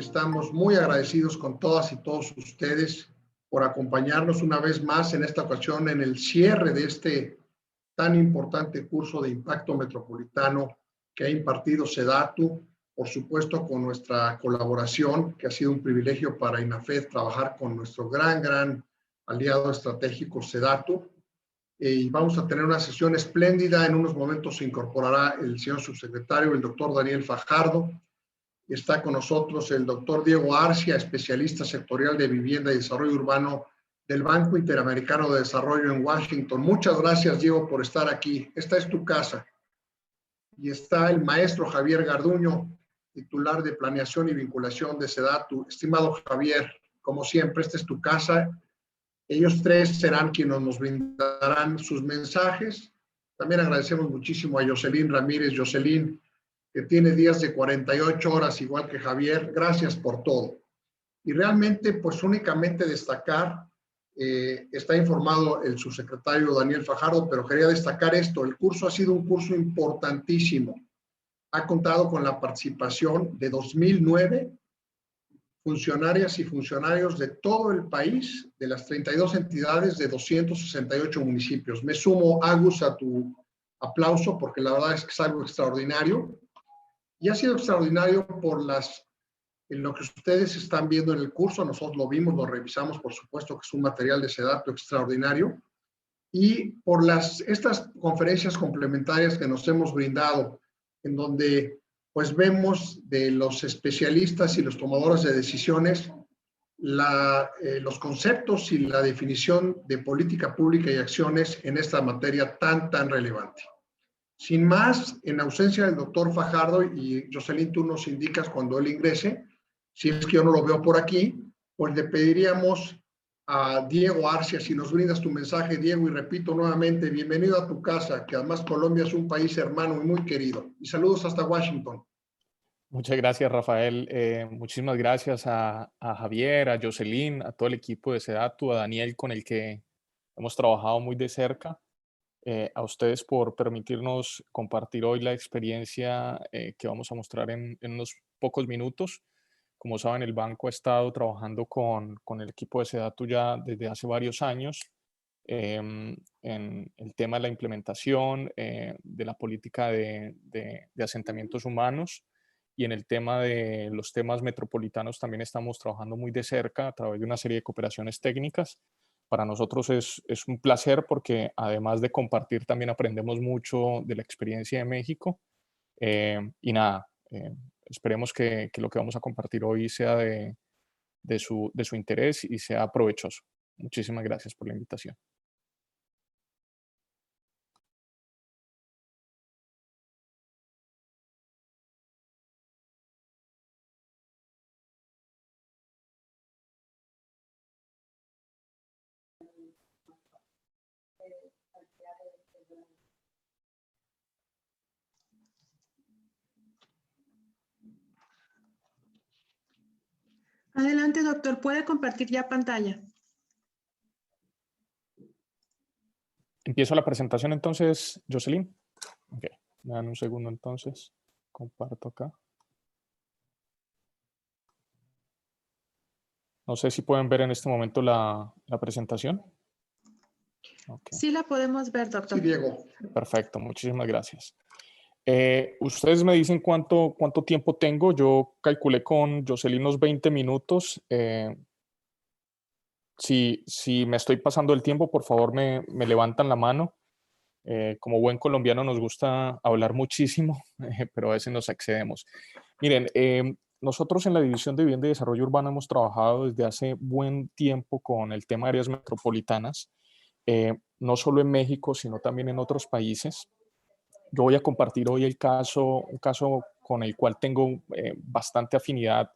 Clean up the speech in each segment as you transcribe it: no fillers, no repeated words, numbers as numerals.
estamos muy agradecidos con todas y todos ustedes por acompañarnos una vez más en esta ocasión en el cierre de este tan importante curso de impacto metropolitano que ha impartido SEDATU, por supuesto con nuestra colaboración, que ha sido un privilegio para INAFED trabajar con nuestro gran aliado estratégico SEDATU. Y vamos a tener una sesión espléndida. En unos momentos se incorporará el señor subsecretario, el doctor Daniel Fajardo. Está con nosotros el doctor Diego Arcia, especialista sectorial de vivienda y desarrollo urbano del Banco Interamericano de Desarrollo en Washington. Muchas gracias, Diego, por estar aquí. Esta es tu casa. Y está el maestro Javier Garduño, titular de Planeación y Vinculación de SEDATU. Estimado Javier, como siempre, esta es tu casa. Ellos tres serán quienes nos brindarán sus mensajes. También agradecemos muchísimo a Jocelyn Ramírez. Jocelyn, que tiene días de 48 horas, igual que Javier. Gracias por todo. Y realmente, pues únicamente destacar, está informado el subsecretario Daniel Fajardo, pero quería destacar esto. El curso ha sido un curso importantísimo. Ha contado con la participación de 2009 funcionarias y funcionarios de todo el país, de las 32 entidades de 268 municipios. Me sumo, Agus, a tu aplauso, porque la verdad es que es algo extraordinario. Y ha sido extraordinario por en lo que ustedes están viendo en el curso. Nosotros lo vimos, lo revisamos, por supuesto que es un material de SEDATU extraordinario. Y por estas conferencias complementarias que nos hemos brindado, en donde pues vemos de los especialistas y los tomadores de decisiones los conceptos y la definición de política pública y acciones en esta materia tan relevante. Sin más, en ausencia del doctor Fajardo, y Jocelyn, tú nos indicas cuando él ingrese, si es que yo no lo veo por aquí, pues le pediríamos a Diego Arcia, si nos brindas tu mensaje, Diego, y repito nuevamente, bienvenido a tu casa, que además Colombia es un país hermano y muy querido. Y saludos hasta Washington. Muchas gracias, Rafael. Muchísimas gracias a Javier, a Jocelyn, a todo el equipo de SEDATU, a Daniel, con el que hemos trabajado muy de cerca. A ustedes por permitirnos compartir hoy la experiencia que vamos a mostrar en unos pocos minutos. Como saben, el banco ha estado trabajando con el equipo de SEDATU ya desde hace varios años en el tema de la implementación de la política de asentamientos humanos, y en el tema de los temas metropolitanos también estamos trabajando muy de cerca a través de una serie de cooperaciones técnicas. Para nosotros es un placer porque además de compartir también aprendemos mucho de la experiencia de México. Y nada, esperemos que lo que vamos a compartir hoy sea de su interés y sea provechoso. Muchísimas gracias por la invitación. Adelante, doctor. ¿Puede compartir ya pantalla? ¿Empiezo la presentación entonces, Jocelyn? Ok, me dan un segundo entonces. Comparto acá. No sé si pueden ver en este momento la presentación. Okay. Sí la podemos ver, doctor. Sí, Diego. Perfecto, muchísimas gracias. Ustedes me dicen cuánto tiempo tengo. Yo calculé con Jocelyn unos 20 minutos. Si me estoy pasando el tiempo, por favor me levantan la mano. Como buen colombiano nos gusta hablar muchísimo, pero a veces nos excedemos. Miren, nosotros en la División de Vivienda y Desarrollo Urbano hemos trabajado desde hace buen tiempo con el tema de áreas metropolitanas, no solo en México, sino también en otros países. Yo voy a compartir hoy un caso con el cual tengo bastante afinidad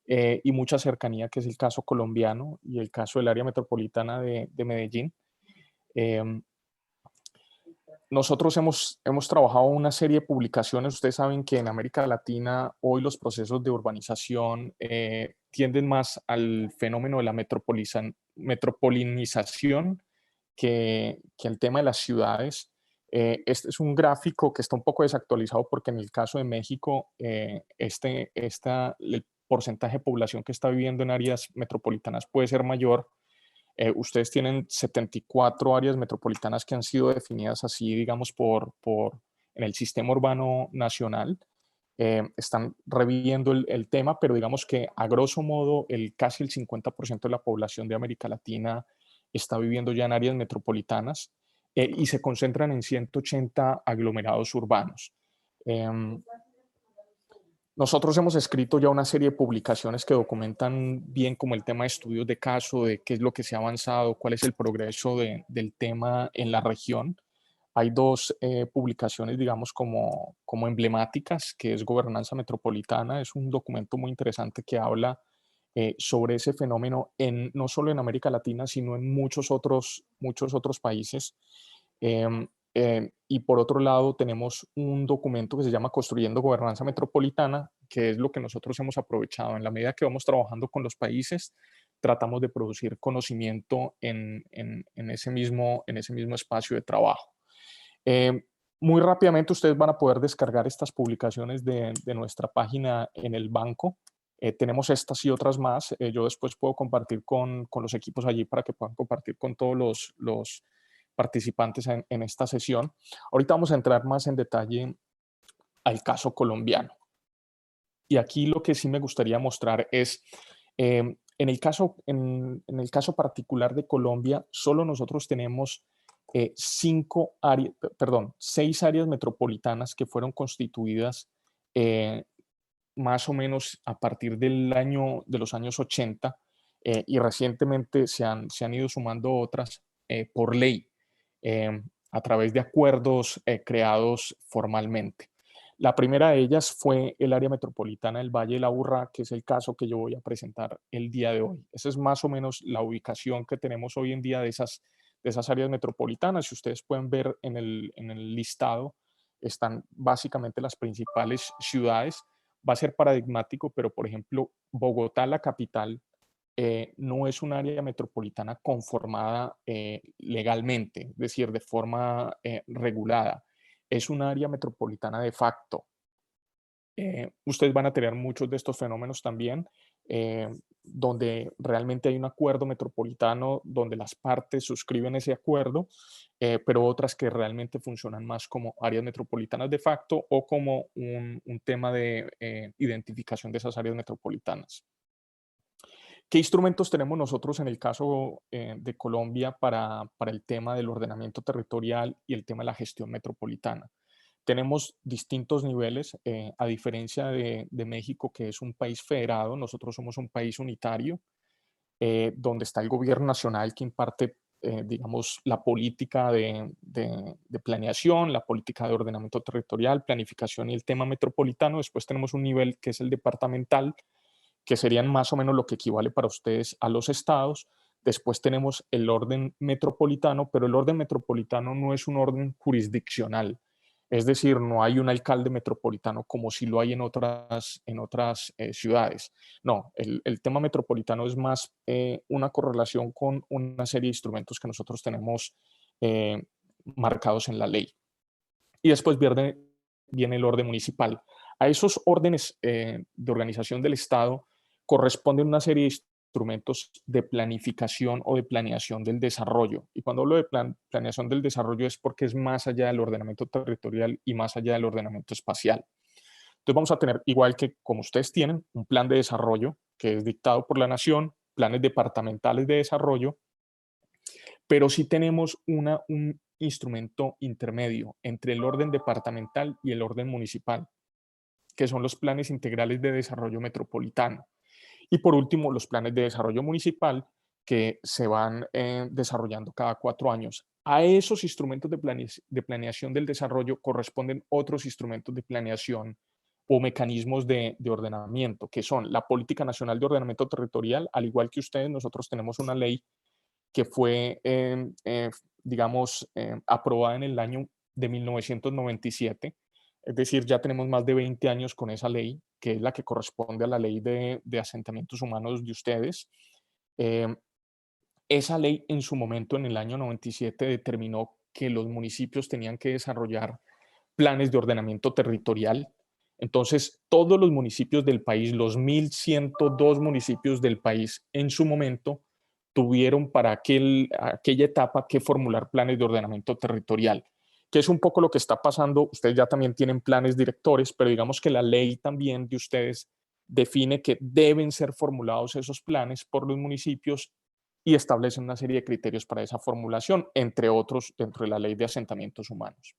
y mucha cercanía, que es el caso colombiano y el caso del área metropolitana de Medellín. Nosotros hemos trabajado una serie de publicaciones. Ustedes saben que en América Latina hoy los procesos de urbanización tienden más al fenómeno de la metropolinización que el tema de las ciudades. Este es un gráfico que está un poco desactualizado porque en el caso de México el porcentaje de población que está viviendo en áreas metropolitanas puede ser mayor. Ustedes tienen 74 áreas metropolitanas que han sido definidas así, digamos, en el sistema urbano nacional. Están reviviendo el tema, pero digamos que a grosso modo casi el 50% de la población de América Latina está viviendo ya en áreas metropolitanas y se concentran en 180 aglomerados urbanos. Nosotros hemos escrito ya una serie de publicaciones que documentan bien como el tema de estudios de caso, de qué es lo que se ha avanzado, cuál es el progreso del tema en la región. Hay dos publicaciones, digamos, como emblemáticas, que es Gobernanza Metropolitana. Es un documento muy interesante que habla sobre ese fenómeno no solo en América Latina, sino en muchos otros países. Y por otro lado, tenemos un documento que se llama Construyendo Gobernanza Metropolitana, que es lo que nosotros hemos aprovechado. En la medida que vamos trabajando con los países, tratamos de producir conocimiento en ese mismo espacio de trabajo. Muy rápidamente ustedes van a poder descargar estas publicaciones de nuestra página en el banco. Tenemos estas y otras más. Yo después puedo compartir con los equipos allí para que puedan compartir con todos los participantes en esta sesión. Ahorita vamos a entrar más en detalle al caso colombiano. Y aquí lo que sí me gustaría mostrar es, en el caso particular de Colombia, solo nosotros tenemos 6 áreas metropolitanas que fueron constituidas más o menos a partir de los años 80 y recientemente se han ido sumando otras por ley a través de acuerdos creados formalmente. La primera de ellas fue el área metropolitana del Valle de la Aburrá, que es el caso que yo voy a presentar el día de hoy. Esa es más o menos la ubicación que tenemos hoy en día de esas áreas metropolitanas. Si ustedes pueden ver en el listado, están básicamente las principales ciudades. Va a ser paradigmático, pero por ejemplo, Bogotá, la capital, no es un área metropolitana conformada legalmente, es decir, de forma regulada. Es un área metropolitana de facto. Ustedes van a tener muchos de estos fenómenos también, donde realmente hay un acuerdo metropolitano, donde las partes suscriben ese acuerdo, pero otras que realmente funcionan más como áreas metropolitanas de facto o como un tema de identificación de esas áreas metropolitanas. ¿Qué instrumentos tenemos nosotros en el caso de Colombia para el tema del ordenamiento territorial y el tema de la gestión metropolitana? Tenemos distintos niveles, a diferencia de México, que es un país federado. Nosotros somos un país unitario, donde está el gobierno nacional que imparte, digamos, la política de planeación, la política de ordenamiento territorial, planificación y el tema metropolitano. Después tenemos un nivel que es el departamental, que serían más o menos lo que equivale para ustedes a los estados. Después tenemos el orden metropolitano, pero el orden metropolitano no es un orden jurisdiccional. Es decir, no hay un alcalde metropolitano como si lo hay en otras ciudades. No, el tema metropolitano es más una correlación con una serie de instrumentos que nosotros tenemos marcados en la ley. Y después viene el orden municipal. A esos órdenes de organización del Estado corresponden una serie de instrumentos de planificación o de planeación del desarrollo. Y cuando hablo de planeación del desarrollo es porque es más allá del ordenamiento territorial y más allá del ordenamiento espacial. Entonces vamos a tener, igual que como ustedes tienen, un plan de desarrollo que es dictado por la nación, planes departamentales de desarrollo, pero sí tenemos un instrumento intermedio entre el orden departamental y el orden municipal, que son los planes integrales de desarrollo metropolitano. Y por último, los planes de desarrollo municipal que se van desarrollando cada 4 años. A esos instrumentos de planeación del desarrollo corresponden otros instrumentos de planeación o mecanismos de ordenamiento, que son la Política Nacional de Ordenamiento Territorial. Al igual que ustedes, nosotros tenemos una ley que fue, digamos, aprobada en el año de 1997. Es decir, ya tenemos más de 20 años con esa ley, que es la que corresponde a la ley de asentamientos humanos de ustedes. Esa ley en su momento, en el año 97, determinó que los municipios tenían que desarrollar planes de ordenamiento territorial. Entonces, todos los municipios del país, los 1.102 municipios del país en su momento, tuvieron para aquella etapa que formular planes de ordenamiento territorial, que es un poco lo que está pasando. Ustedes ya también tienen planes directores, pero digamos que la ley también de ustedes define que deben ser formulados esos planes por los municipios y establece una serie de criterios para esa formulación, entre otros dentro de la ley de asentamientos humanos.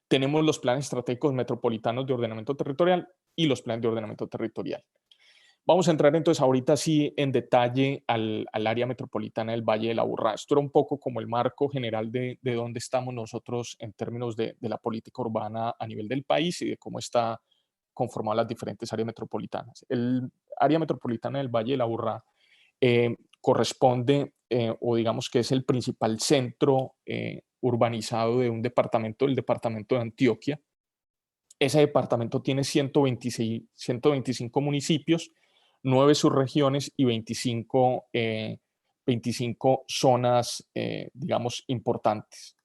Tenemos los planes estratégicos metropolitanos de ordenamiento territorial y los planes de ordenamiento territorial. Vamos a entrar entonces ahorita sí en detalle al área metropolitana del Valle de la Aburrá. Esto era un poco como el marco general de dónde estamos nosotros en términos de la política urbana a nivel del país y de cómo está conformadas las diferentes áreas metropolitanas. El área metropolitana del Valle de la Aburrá corresponde o digamos que es el principal centro urbanizado de un departamento, el departamento de Antioquia. Ese departamento tiene 125 municipios, 9 subregiones y 25 zonas, digamos, importantes.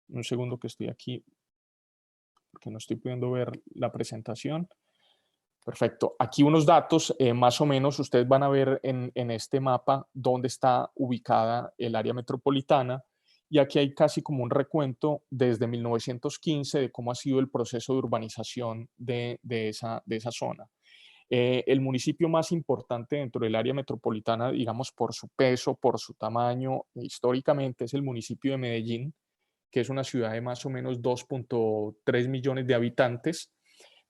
Un segundo que estoy aquí, porque no estoy pudiendo ver la presentación. Perfecto. Aquí unos datos, más o menos, ustedes van a ver en este mapa dónde está ubicada el área metropolitana. Y aquí hay casi como un recuento desde 1915 de cómo ha sido el proceso de urbanización de esa zona. El municipio más importante dentro del área metropolitana, digamos por su peso, por su tamaño, históricamente es el municipio de Medellín, que es una ciudad de más o menos 2.3 millones de habitantes.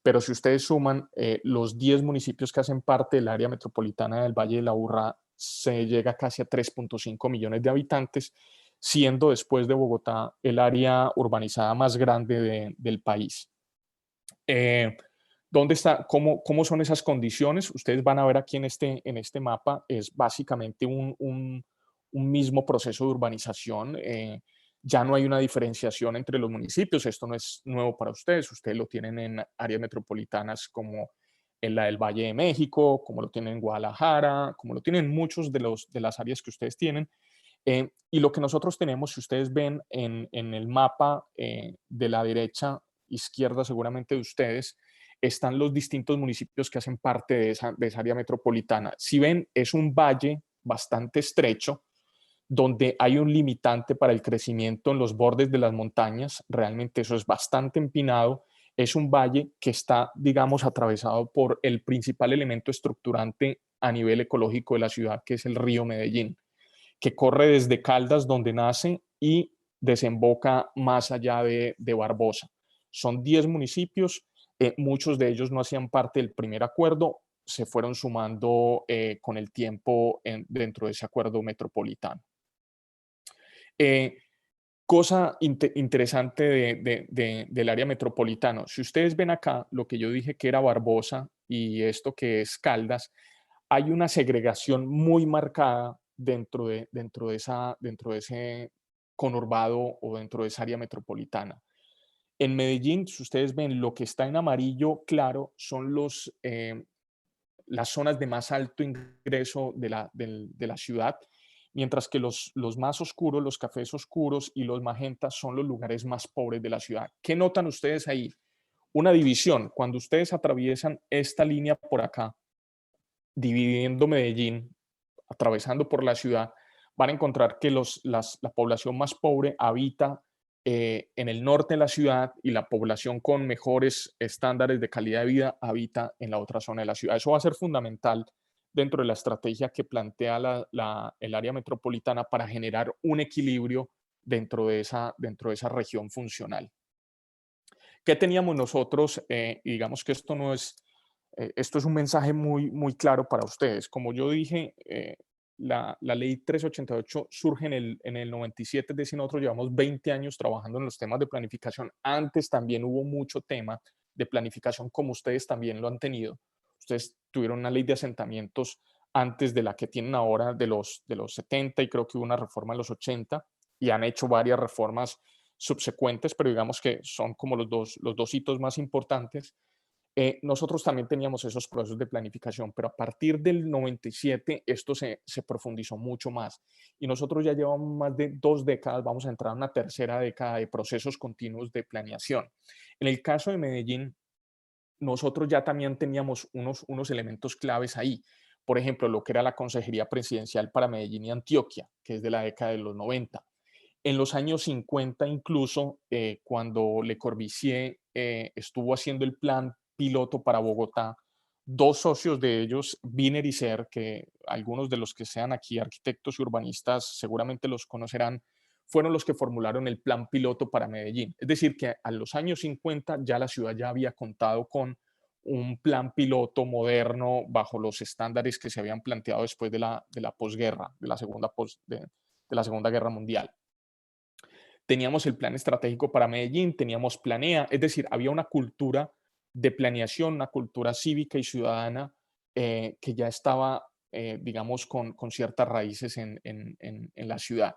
Pero si ustedes suman los 10 municipios que hacen parte del área metropolitana del Valle de la Aburrá, se llega casi a 3.5 millones de habitantes, siendo después de Bogotá el área urbanizada más grande del país. ¿Dónde está? ¿Cómo son esas condiciones? Ustedes van a ver aquí en este mapa, es básicamente un mismo proceso de urbanización. Ya no hay una diferenciación entre los municipios, esto no es nuevo para ustedes lo tienen en áreas metropolitanas como en la del Valle de México, como lo tienen en Guadalajara, como lo tienen muchos de las áreas que ustedes tienen. Y lo que nosotros tenemos, si ustedes ven en el mapa de la derecha, izquierda seguramente de ustedes, están los distintos municipios que hacen parte de esa área metropolitana. Si ven, es un valle bastante estrecho, donde hay un limitante para el crecimiento en los bordes de las montañas. Realmente eso es bastante empinado. Es un valle que está, digamos, atravesado por el principal elemento estructurante a nivel ecológico de la ciudad, que es el río Medellín, que corre desde Caldas, donde nace, y desemboca más allá de Barbosa. Son 10 municipios, muchos de ellos no hacían parte del primer acuerdo, se fueron sumando con el tiempo dentro de ese acuerdo metropolitano. Cosa interesante del área metropolitana. Si ustedes ven acá lo que yo dije que era Barbosa y esto que es Caldas, hay una segregación muy marcada dentro de ese conurbado o dentro de esa área metropolitana. En Medellín, si ustedes ven lo que está en amarillo claro, son las zonas de más alto ingreso de la ciudad, mientras que los más oscuros, los cafés oscuros y los magentas son los lugares más pobres de la ciudad. ¿Qué notan ustedes ahí? Una división. Cuando ustedes atraviesan esta línea por acá, dividiendo Medellín, atravesando por la ciudad, van a encontrar que la población más pobre habita en el norte de la ciudad y la población con mejores estándares de calidad de vida habita en la otra zona de la ciudad. Eso va a ser fundamental dentro de la estrategia que plantea el área metropolitana para generar un equilibrio dentro de esa región funcional. ¿Qué teníamos nosotros? Y digamos que esto no es, esto es un mensaje muy, muy claro para ustedes. Como yo dije, la ley 388 surge en el 97, es decir, nosotros llevamos 20 años trabajando en los temas de planificación. Antes también hubo mucho tema de planificación, como ustedes también lo han tenido. Ustedes tuvieron una ley de asentamientos antes de la que tienen ahora de los 70 y creo que hubo una reforma en los 80 y han hecho varias reformas subsecuentes, pero digamos que son como los dos hitos más importantes. Nosotros también teníamos esos procesos de planificación, pero a partir del 97 esto se profundizó mucho más y nosotros ya llevamos más de 2 décadas, vamos a entrar a una tercera década de procesos continuos de planeación. En el caso de Medellín, nosotros ya también teníamos unos elementos claves ahí. Por ejemplo, lo que era la Consejería Presidencial para Medellín y Antioquia, que es de la década de los 90. En los años 50 incluso, cuando Le Corbusier estuvo haciendo el plan piloto para Bogotá, dos socios de ellos, Wiener y Ser, que algunos de los que sean aquí arquitectos y urbanistas seguramente los conocerán, fueron los que formularon el plan piloto para Medellín. Es decir, que a los años 50 ya la ciudad ya había contado con un plan piloto moderno bajo los estándares que se habían planteado después de la posguerra, de la Segunda Guerra Mundial. Teníamos el plan estratégico para Medellín, teníamos Planea, es decir, había una cultura de planeación, una cultura cívica y ciudadana que ya estaba, digamos, con ciertas raíces en la ciudad.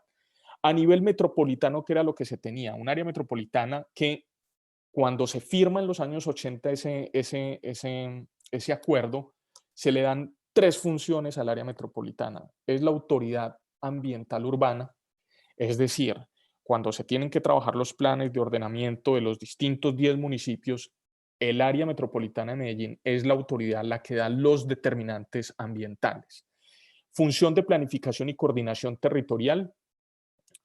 A nivel metropolitano, ¿qué era lo que se tenía? Un área metropolitana que cuando se firma en los años 80 ese acuerdo, se le dan tres funciones al área metropolitana. Es la autoridad ambiental urbana, es decir, cuando se tienen que trabajar los planes de ordenamiento de los distintos 10 municipios, el área metropolitana de Medellín es la autoridad la que da los determinantes ambientales. Función de planificación y coordinación territorial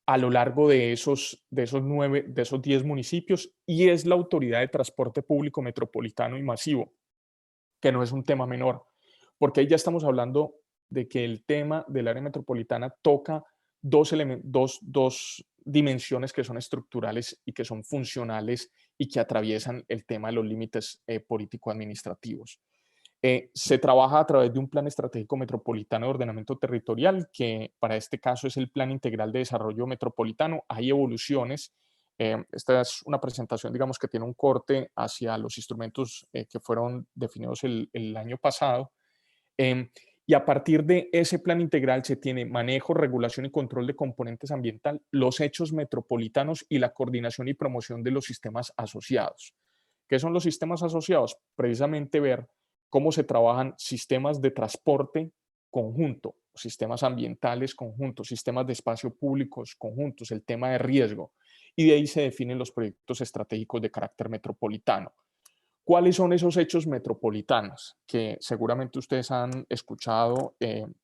a lo largo de esos 10 municipios, y es la autoridad de transporte público metropolitano y masivo, que no es un tema menor, porque ahí ya estamos hablando de que el tema del área metropolitana toca dos dimensiones que son estructurales y que son funcionales y que atraviesan el tema de los límites político-administrativos. Se trabaja a través de un plan estratégico metropolitano de ordenamiento territorial, que para este caso es el Plan Integral de Desarrollo Metropolitano. Hay evoluciones. Esta es una presentación, digamos, que tiene un corte hacia los instrumentos que fueron definidos el año pasado. Y a partir de ese plan integral se tiene manejo, regulación y control de componentes ambiental, los hechos metropolitanos y la coordinación y promoción de los sistemas asociados. ¿Qué son los sistemas asociados? Precisamente ver cómo se trabajan sistemas de transporte conjunto, sistemas ambientales conjuntos, sistemas de espacio públicos conjuntos, el tema de riesgo. Y de ahí se definen los proyectos estratégicos de carácter metropolitano. ¿Cuáles son esos hechos metropolitanos que seguramente ustedes han escuchado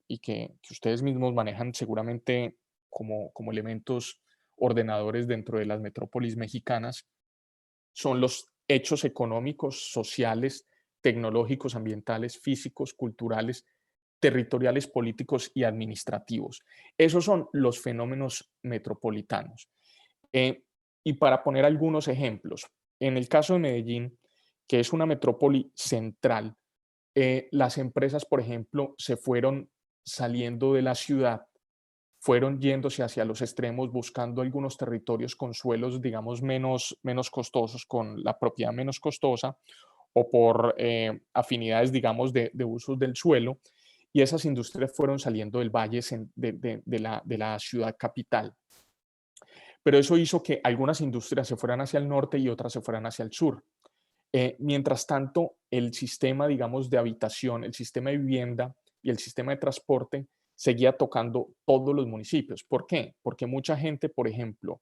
y que ustedes mismos manejan seguramente como elementos ordenadores dentro de las metrópolis mexicanas? Son los hechos económicos, sociales, tecnológicos, ambientales, físicos, culturales, territoriales, políticos y administrativos. Esos son los fenómenos metropolitanos. Y para poner algunos ejemplos, en el caso de Medellín, que es una metrópoli central, las empresas, por ejemplo, se fueron saliendo de la ciudad, fueron yéndose hacia los extremos, buscando algunos territorios con suelos, digamos, menos costosos, con la propiedad menos costosa, o por afinidades, digamos, de usos del suelo, y esas industrias fueron saliendo del valle de la ciudad capital. Pero eso hizo que algunas industrias se fueran hacia el norte y otras se fueran hacia el sur. Mientras tanto, el sistema, digamos, de habitación, el sistema de vivienda y el sistema de transporte seguía tocando todos los municipios. ¿Por qué? Porque mucha gente, por ejemplo,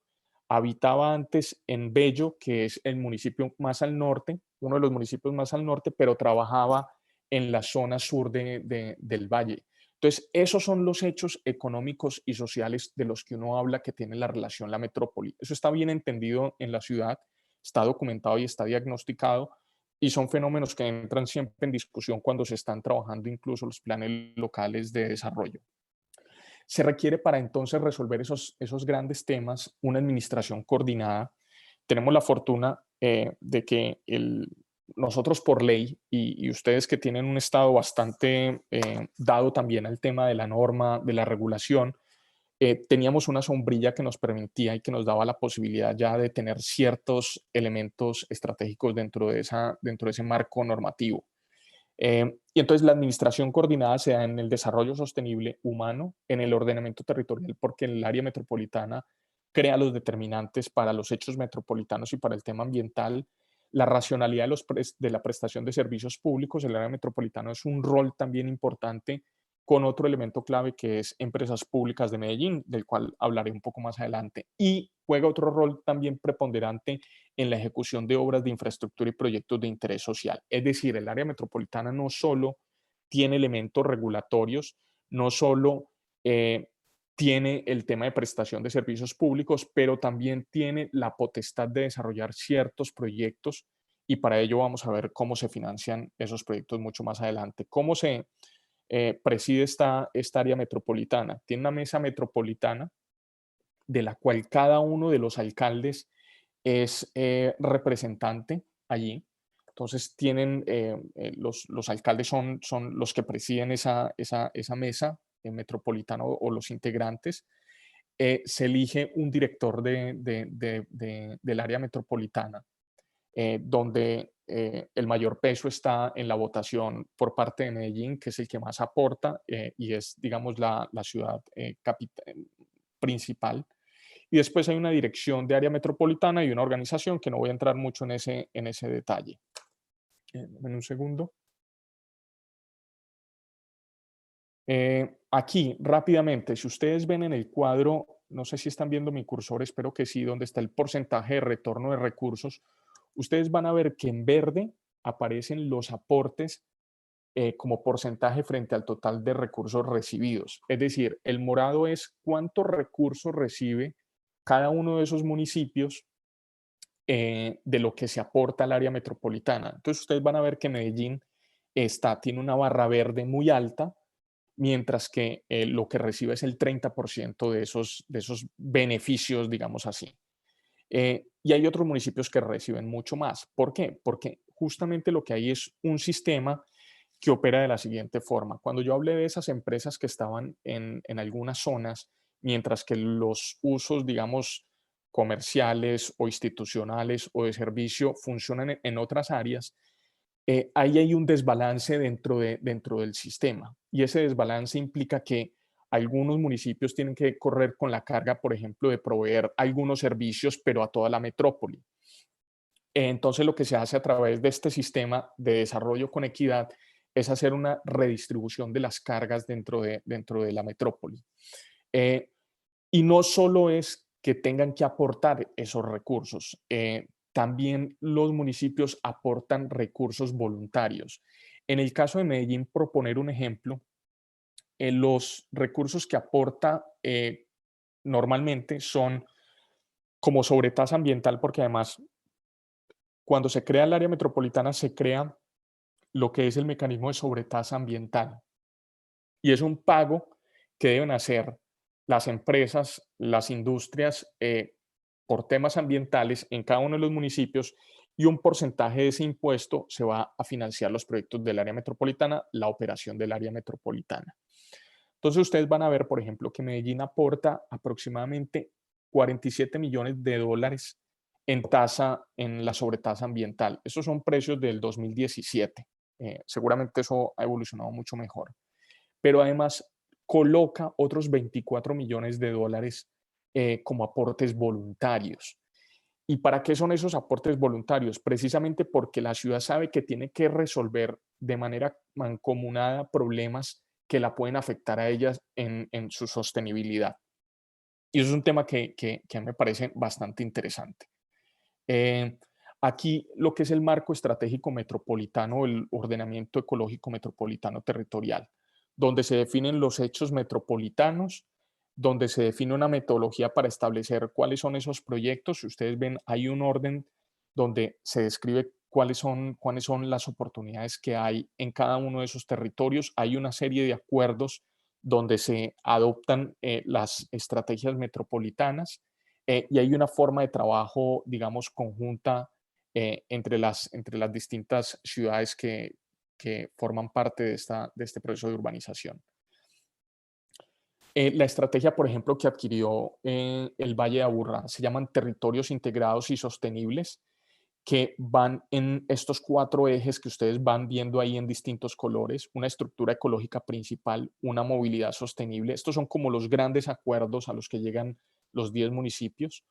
habitaba antes en Bello, que es el municipio más al norte, uno de los municipios más al norte, pero trabajaba en la zona sur del valle. Entonces, esos son los hechos económicos y sociales de los que uno habla que tiene la relación la metrópoli. Eso está bien entendido en la ciudad, está documentado y está diagnosticado, y son fenómenos que entran siempre en discusión cuando se están trabajando incluso los planes locales de desarrollo. Se requiere para entonces resolver esos grandes temas una administración coordinada. Tenemos la fortuna de que nosotros por ley y ustedes que tienen un estado bastante dado también al tema de la norma, de la regulación, teníamos una sombrilla que nos permitía y que nos daba la posibilidad ya de tener ciertos elementos estratégicos dentro de ese marco normativo. Y entonces la administración coordinada se da en el desarrollo sostenible humano, en el ordenamiento territorial, porque el área metropolitana crea los determinantes para los hechos metropolitanos y para el tema ambiental, la racionalidad de la prestación de servicios públicos. El área metropolitana es un rol también importante con otro elemento clave que es Empresas Públicas de Medellín, del cual hablaré un poco más adelante. Y juega otro rol también preponderante en la ejecución de obras de infraestructura y proyectos de interés social. Es decir, el área metropolitana no solo tiene elementos regulatorios, no solo tiene el tema de prestación de servicios públicos, pero también tiene la potestad de desarrollar ciertos proyectos, y para ello vamos a ver cómo se financian esos proyectos mucho más adelante. ¿Cómo se preside esta área metropolitana? Tiene una mesa metropolitana de la cual cada uno de los alcaldes es representante allí. Entonces tienen, los alcaldes son los que presiden esa mesa metropolitana o los integrantes. Se elige un director del área metropolitana, donde el mayor peso está en la votación por parte de Medellín, que es el que más aporta y es, digamos, la ciudad principal. Y después hay una dirección de área metropolitana y una organización que no voy a entrar mucho en ese detalle. En un segundo. Aquí, rápidamente, si ustedes ven en el cuadro, no sé si están viendo mi cursor, espero que sí, donde está el porcentaje de retorno de recursos, ustedes van a ver que en verde aparecen los aportes como porcentaje frente al total de recursos recibidos. Es decir, el morado es cuántos recursos recibe cada uno de esos municipios de lo que se aporta al área metropolitana. Entonces ustedes van a ver que Medellín tiene una barra verde muy alta, mientras que lo que recibe es el 30% de esos beneficios, digamos así. Y hay otros municipios que reciben mucho más. ¿Por qué? Porque justamente lo que hay es un sistema que opera de la siguiente forma. Cuando yo hablé de esas empresas que estaban en algunas zonas, mientras que los usos, digamos, comerciales o institucionales o de servicio funcionan en otras áreas, ahí hay un desbalance dentro del sistema. Y ese desbalance implica que algunos municipios tienen que correr con la carga, por ejemplo, de proveer algunos servicios, pero a toda la metrópoli. Entonces, lo que se hace a través de este sistema de desarrollo con equidad es hacer una redistribución de las cargas dentro de la metrópoli. Y no solo es que tengan que aportar esos recursos, también los municipios aportan recursos voluntarios. En el caso de Medellín, por poner un ejemplo, los recursos que aporta normalmente son como sobretasa ambiental, porque además cuando se crea el área metropolitana se crea lo que es el mecanismo de sobretasa ambiental. Y es un pago que deben hacer las empresas, las industrias, por temas ambientales en cada uno de los municipios, y un porcentaje de ese impuesto se va a financiar los proyectos del área metropolitana, la operación del área metropolitana. Entonces ustedes van a ver, por ejemplo, que Medellín aporta aproximadamente 47 millones de dólares en la sobretasa ambiental. Esos son precios del 2017. Seguramente eso ha evolucionado mucho mejor. Pero además coloca otros 24 millones de dólares como aportes voluntarios. ¿Y para qué son esos aportes voluntarios? Precisamente porque la ciudad sabe que tiene que resolver de manera mancomunada problemas que la pueden afectar a ellas en su sostenibilidad. Y eso es un tema que me parece bastante interesante. Aquí lo que es el marco estratégico metropolitano, el ordenamiento ecológico metropolitano territorial, donde se definen los hechos metropolitanos, donde se define una metodología para establecer cuáles son esos proyectos. Si ustedes ven, hay un orden donde se describe cuáles son las oportunidades que hay en cada uno de esos territorios. Hay una serie de acuerdos donde se adoptan las estrategias metropolitanas y hay una forma de trabajo, digamos, conjunta entre las distintas ciudades que forman parte de este proceso de urbanización. La estrategia, por ejemplo, que adquirió el Valle de Aburrá se llaman territorios integrados y sostenibles, que van en estos 4 ejes que ustedes van viendo ahí en distintos colores: una estructura ecológica principal, una movilidad sostenible. Estos son como los grandes acuerdos a los que llegan los 10 municipios.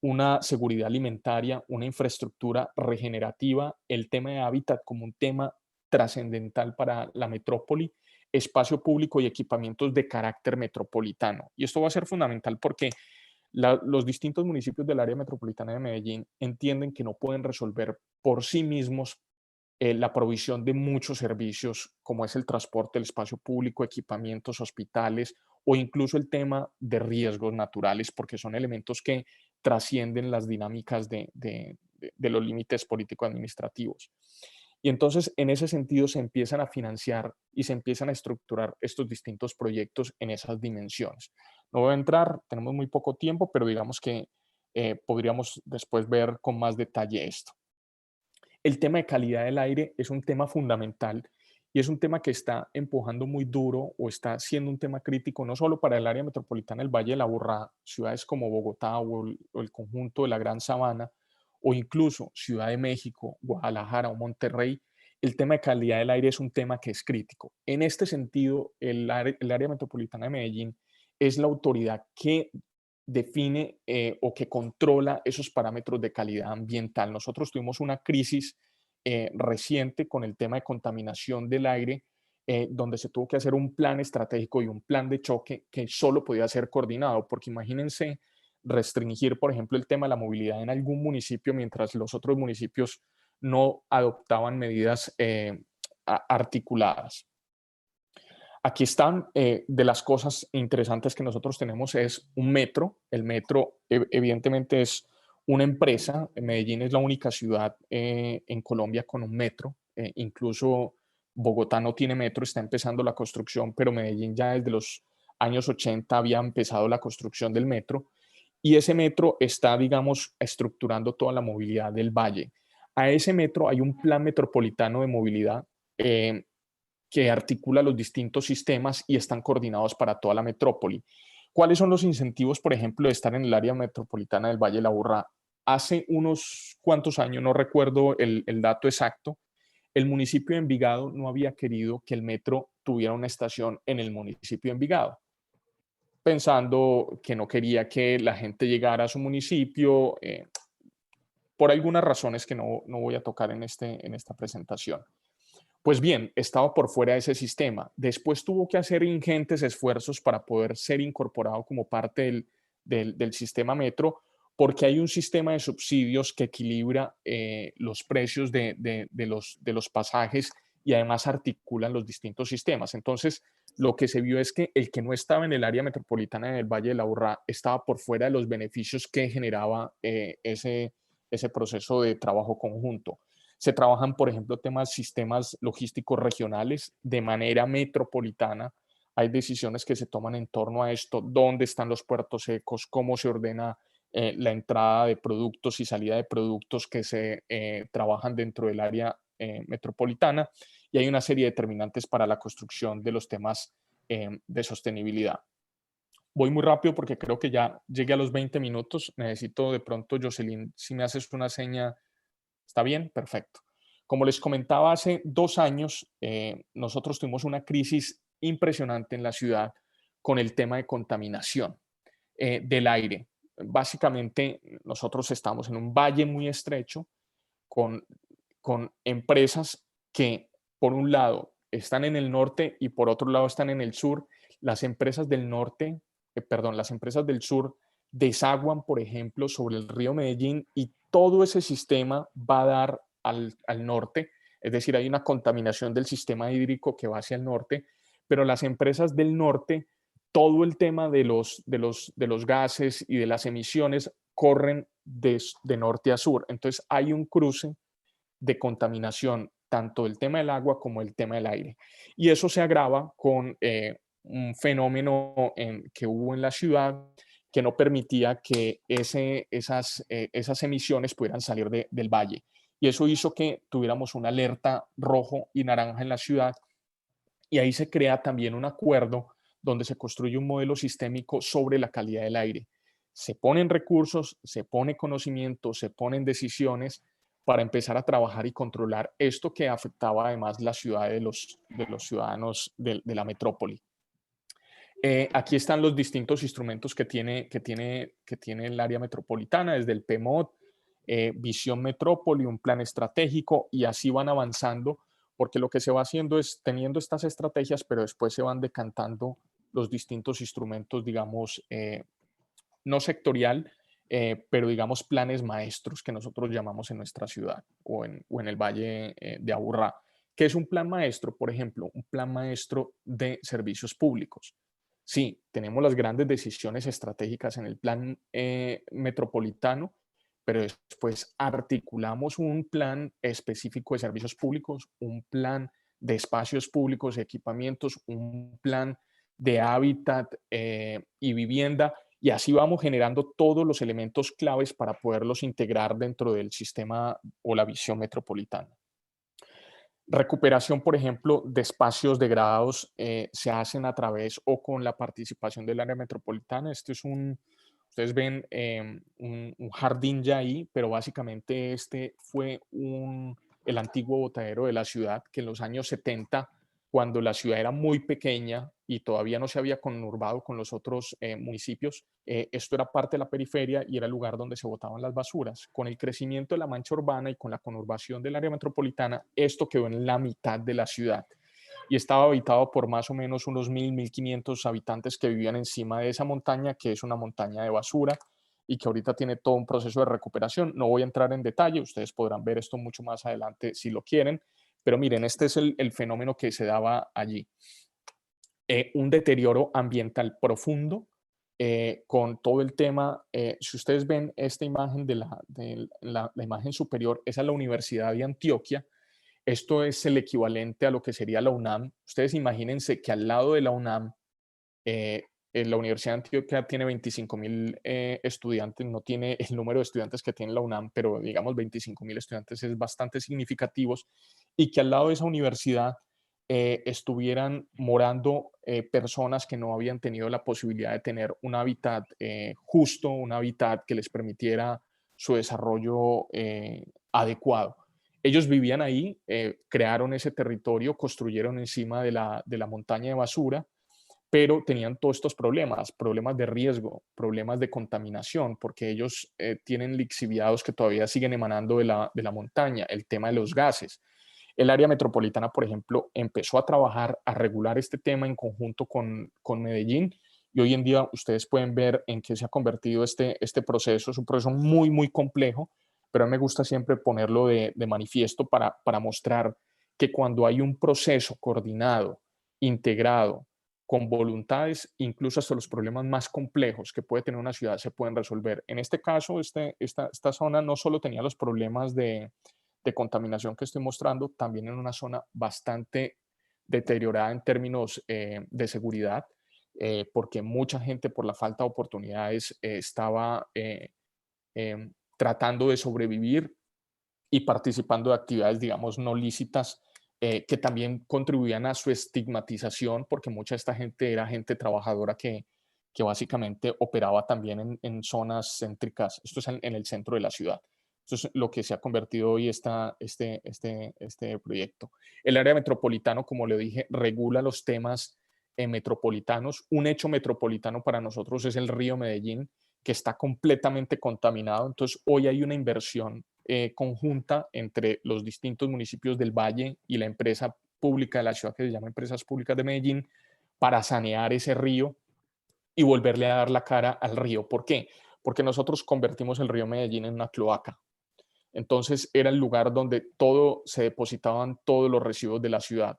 Una seguridad alimentaria, una infraestructura regenerativa, el tema de hábitat como un tema trascendental para la metrópoli, espacio público y equipamientos de carácter metropolitano. Y esto va a ser fundamental porque los distintos municipios del área metropolitana de Medellín entienden que no pueden resolver por sí mismos la provisión de muchos servicios, como es el transporte, el espacio público, equipamientos, hospitales o incluso el tema de riesgos naturales, porque son elementos que trascienden las dinámicas de los límites político-administrativos. Y entonces, en ese sentido, se empiezan a financiar y se empiezan a estructurar estos distintos proyectos en esas dimensiones. No voy a entrar, tenemos muy poco tiempo, pero digamos que podríamos después ver con más detalle esto. El tema de calidad del aire es un tema fundamental y es un tema que está empujando muy duro o está siendo un tema crítico no solo para el área metropolitana del Valle de la Aburrá, ciudades como Bogotá o el conjunto de la Gran Sabana, o incluso Ciudad de México, Guadalajara o Monterrey. El tema de calidad del aire es un tema que es crítico. En este sentido, el área metropolitana de Medellín es la autoridad que define o que controla esos parámetros de calidad ambiental. Nosotros tuvimos una crisis reciente con el tema de contaminación del aire, donde se tuvo que hacer un plan estratégico y un plan de choque que solo podía ser coordinado, porque imagínense restringir, por ejemplo, el tema de la movilidad en algún municipio mientras los otros municipios no adoptaban medidas articuladas. Aquí están, de las cosas interesantes que nosotros tenemos es un metro. El metro evidentemente es una empresa. Medellín es la única ciudad en Colombia con un metro. Incluso Bogotá no tiene metro, está empezando la construcción, pero Medellín ya desde los años 80 había empezado la construcción del metro. Y ese metro está, digamos, estructurando toda la movilidad del valle. A ese metro hay un plan metropolitano de movilidad que articula los distintos sistemas y están coordinados para toda la metrópoli. ¿Cuáles son los incentivos, por ejemplo, de estar en el área metropolitana del Valle de la Aburrá? Hace unos cuantos años, no recuerdo el dato exacto, el municipio de Envigado no había querido que el metro tuviera una estación en el municipio de Envigado, pensando que no quería que la gente llegara a su municipio, por algunas razones que no voy a tocar en esta presentación. Pues bien, estaba por fuera de ese sistema. Después tuvo que hacer ingentes esfuerzos para poder ser incorporado como parte del sistema metro, porque hay un sistema de subsidios que equilibra los precios de los pasajes y además articulan los distintos sistemas. Entonces, lo que se vio es que el que no estaba en el área metropolitana del Valle de la Aburrá estaba por fuera de los beneficios que generaba ese proceso de trabajo conjunto. Se trabajan, por ejemplo, sistemas logísticos regionales de manera metropolitana. Hay decisiones que se toman en torno a esto, dónde están los puertos secos, cómo se ordena la entrada de productos y salida de productos que se trabajan dentro del área metropolitana. Y hay una serie de determinantes para la construcción de los temas de sostenibilidad. Voy muy rápido porque creo que ya llegué a los 20 minutos. Necesito de pronto, Jocelyn, si me haces una seña. ¿Está bien? Perfecto. Como les comentaba, hace 2 años nosotros tuvimos una crisis impresionante en la ciudad con el tema de contaminación del aire. Básicamente, nosotros estamos en un valle muy estrecho con empresas que, por un lado, están en el norte y por otro lado están en el sur. Las empresas del norte, las empresas del sur desaguan, por ejemplo, sobre el río Medellín y todo ese sistema va a dar al norte, es decir, hay una contaminación del sistema hídrico que va hacia el norte, pero las empresas del norte, todo el tema de los gases y de las emisiones corren de norte a sur. Entonces hay un cruce de contaminación, tanto el tema del agua como el tema del aire. Y eso se agrava con un fenómeno que hubo en la ciudad que no permitía que esas emisiones pudieran salir del valle. Y eso hizo que tuviéramos una alerta rojo y naranja en la ciudad. Y ahí se crea también un acuerdo donde se construye un modelo sistémico sobre la calidad del aire. Se ponen recursos, se pone conocimiento, se ponen decisiones para empezar a trabajar y controlar esto que afectaba además la ciudad de los ciudadanos de la metrópoli. Aquí están los distintos instrumentos que tiene el área metropolitana, desde el PMOD, Visión Metrópoli, un plan estratégico, y así van avanzando porque lo que se va haciendo es teniendo estas estrategias, pero después se van decantando los distintos instrumentos, digamos, no sectorial, pero digamos planes maestros que nosotros llamamos en nuestra ciudad o en el Valle de Aburrá. ¿Qué es un plan maestro? Por ejemplo, un plan maestro de servicios públicos. Sí, tenemos las grandes decisiones estratégicas en el plan metropolitano, pero después articulamos un plan específico de servicios públicos, un plan de espacios públicos y equipamientos, un plan de hábitat y vivienda, y así vamos generando todos los elementos claves para poderlos integrar dentro del sistema o la visión metropolitana. Recuperación, por ejemplo, de espacios degradados se hacen a través o con la participación del área metropolitana. Esto es ustedes ven un jardín ya ahí, pero básicamente este fue el antiguo botadero de la ciudad que en los años 70, cuando la ciudad era muy pequeña y todavía no se había conurbado con los otros municipios, esto era parte de la periferia y era el lugar donde se botaban las basuras. Con el crecimiento de la mancha urbana y con la conurbación del área metropolitana, esto quedó en la mitad de la ciudad y estaba habitado por más o menos unos 1.500 habitantes que vivían encima de esa montaña, que es una montaña de basura y que ahorita tiene todo un proceso de recuperación. No voy a entrar en detalle, ustedes podrán ver esto mucho más adelante si lo quieren, pero miren, este es el fenómeno que se daba allí. Un deterioro ambiental profundo con todo el tema. Si ustedes ven esta imagen de la imagen superior, esa es la Universidad de Antioquia. Esto es el equivalente a lo que sería la UNAM. Ustedes imagínense que al lado de la UNAM, la Universidad de Antioquia tiene 25.000 estudiantes, no tiene el número de estudiantes que tiene la UNAM, pero digamos 25.000 estudiantes es bastante significativos, y que al lado de esa universidad estuvieran morando personas que no habían tenido la posibilidad de tener un hábitat justo, un hábitat que les permitiera su desarrollo adecuado. Ellos vivían ahí, crearon ese territorio, construyeron encima de la montaña de basura, pero tenían todos estos problemas de riesgo, problemas de contaminación, porque ellos tienen lixiviados que todavía siguen emanando de la montaña, el tema de los gases. El área metropolitana, por ejemplo, empezó a trabajar, a regular este tema en conjunto con Medellín, y hoy en día ustedes pueden ver en qué se ha convertido este proceso. Es un proceso muy, muy complejo, pero a mí me gusta siempre ponerlo de manifiesto para mostrar que cuando hay un proceso coordinado, integrado, con voluntades, incluso hasta los problemas más complejos que puede tener una ciudad se pueden resolver. En este caso, esta zona no solo tenía los problemas de contaminación que estoy mostrando, también en una zona bastante deteriorada en términos de seguridad, porque mucha gente por la falta de oportunidades estaba tratando de sobrevivir y participando de actividades, digamos, no lícitas, que también contribuían a su estigmatización, porque mucha de esta gente era gente trabajadora que básicamente operaba también en zonas céntricas. Esto es en el centro de la ciudad. Esto es lo que se ha convertido hoy este proyecto. El área metropolitano, como le dije, regula los temas metropolitanos. Un hecho metropolitano para nosotros es el río Medellín, que está completamente contaminado. Entonces, hoy hay una inversión conjunta entre los distintos municipios del Valle y la empresa pública de la ciudad que se llama Empresas Públicas de Medellín para sanear ese río y volverle a dar la cara al río. ¿Por qué? Porque nosotros convertimos el río Medellín en una cloaca. Entonces era el lugar donde se depositaban todos los residuos de la ciudad,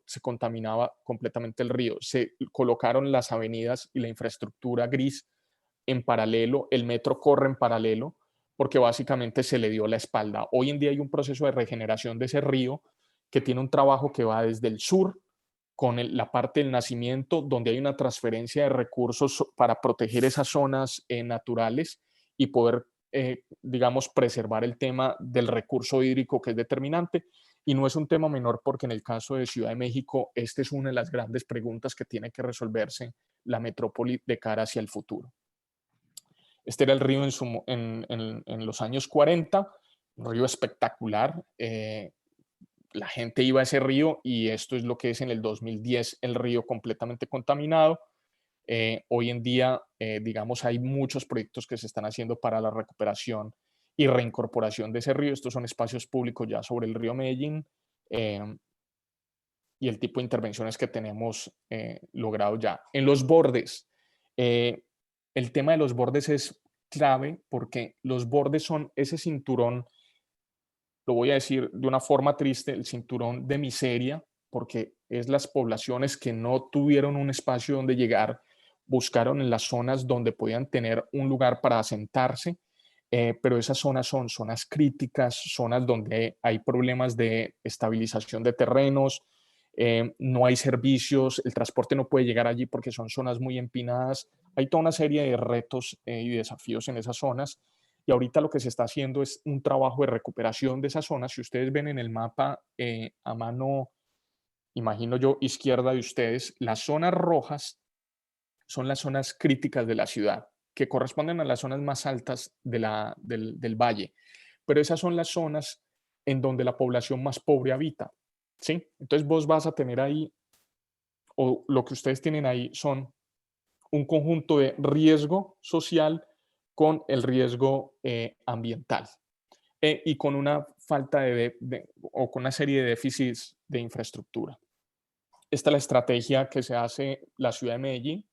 se contaminaba completamente el río. Se colocaron las avenidas y la infraestructura gris en paralelo, el metro corre en paralelo, porque básicamente se le dio la espalda. Hoy en día hay un proceso de regeneración de ese río que tiene un trabajo que va desde el sur con la parte del nacimiento, donde hay una transferencia de recursos para proteger esas zonas naturales y poder, digamos, preservar el tema del recurso hídrico, que es determinante. Y no es un tema menor, porque en el caso de Ciudad de México, esta es una de las grandes preguntas que tiene que resolverse la metrópoli de cara hacia el futuro. Este era el río en los años 40, un río espectacular. La gente iba a ese río y esto es lo que es en el 2010, el río completamente contaminado. Hoy en día, digamos, hay muchos proyectos que se están haciendo para la recuperación y reincorporación de ese río. Estos son espacios públicos ya sobre el río Medellín, y el tipo de intervenciones que tenemos logrado ya. En los bordes, el tema de los bordes es clave porque los bordes son ese cinturón, lo voy a decir de una forma triste, el cinturón de miseria, porque es las poblaciones que no tuvieron un espacio donde llegar, buscaron en las zonas donde podían tener un lugar para asentarse, pero esas zonas son zonas críticas, zonas donde hay problemas de estabilización de terrenos, no hay servicios, el transporte no puede llegar allí porque son zonas muy empinadas, hay toda una serie de retos y desafíos en esas zonas. Y ahorita lo que se está haciendo es un trabajo de recuperación de esas zonas. Si ustedes ven en el mapa a mano, imagino yo, izquierda de ustedes, las zonas rojas son las zonas críticas de la ciudad, que corresponden a las zonas más altas del valle. Pero esas son las zonas en donde la población más pobre habita. ¿Sí? Entonces vos vas a tener ahí, o lo que ustedes tienen ahí son un conjunto de riesgo social con el riesgo ambiental y con una falta o con una serie de déficits de infraestructura. Esta es la estrategia que se hace la ciudad de Medellín,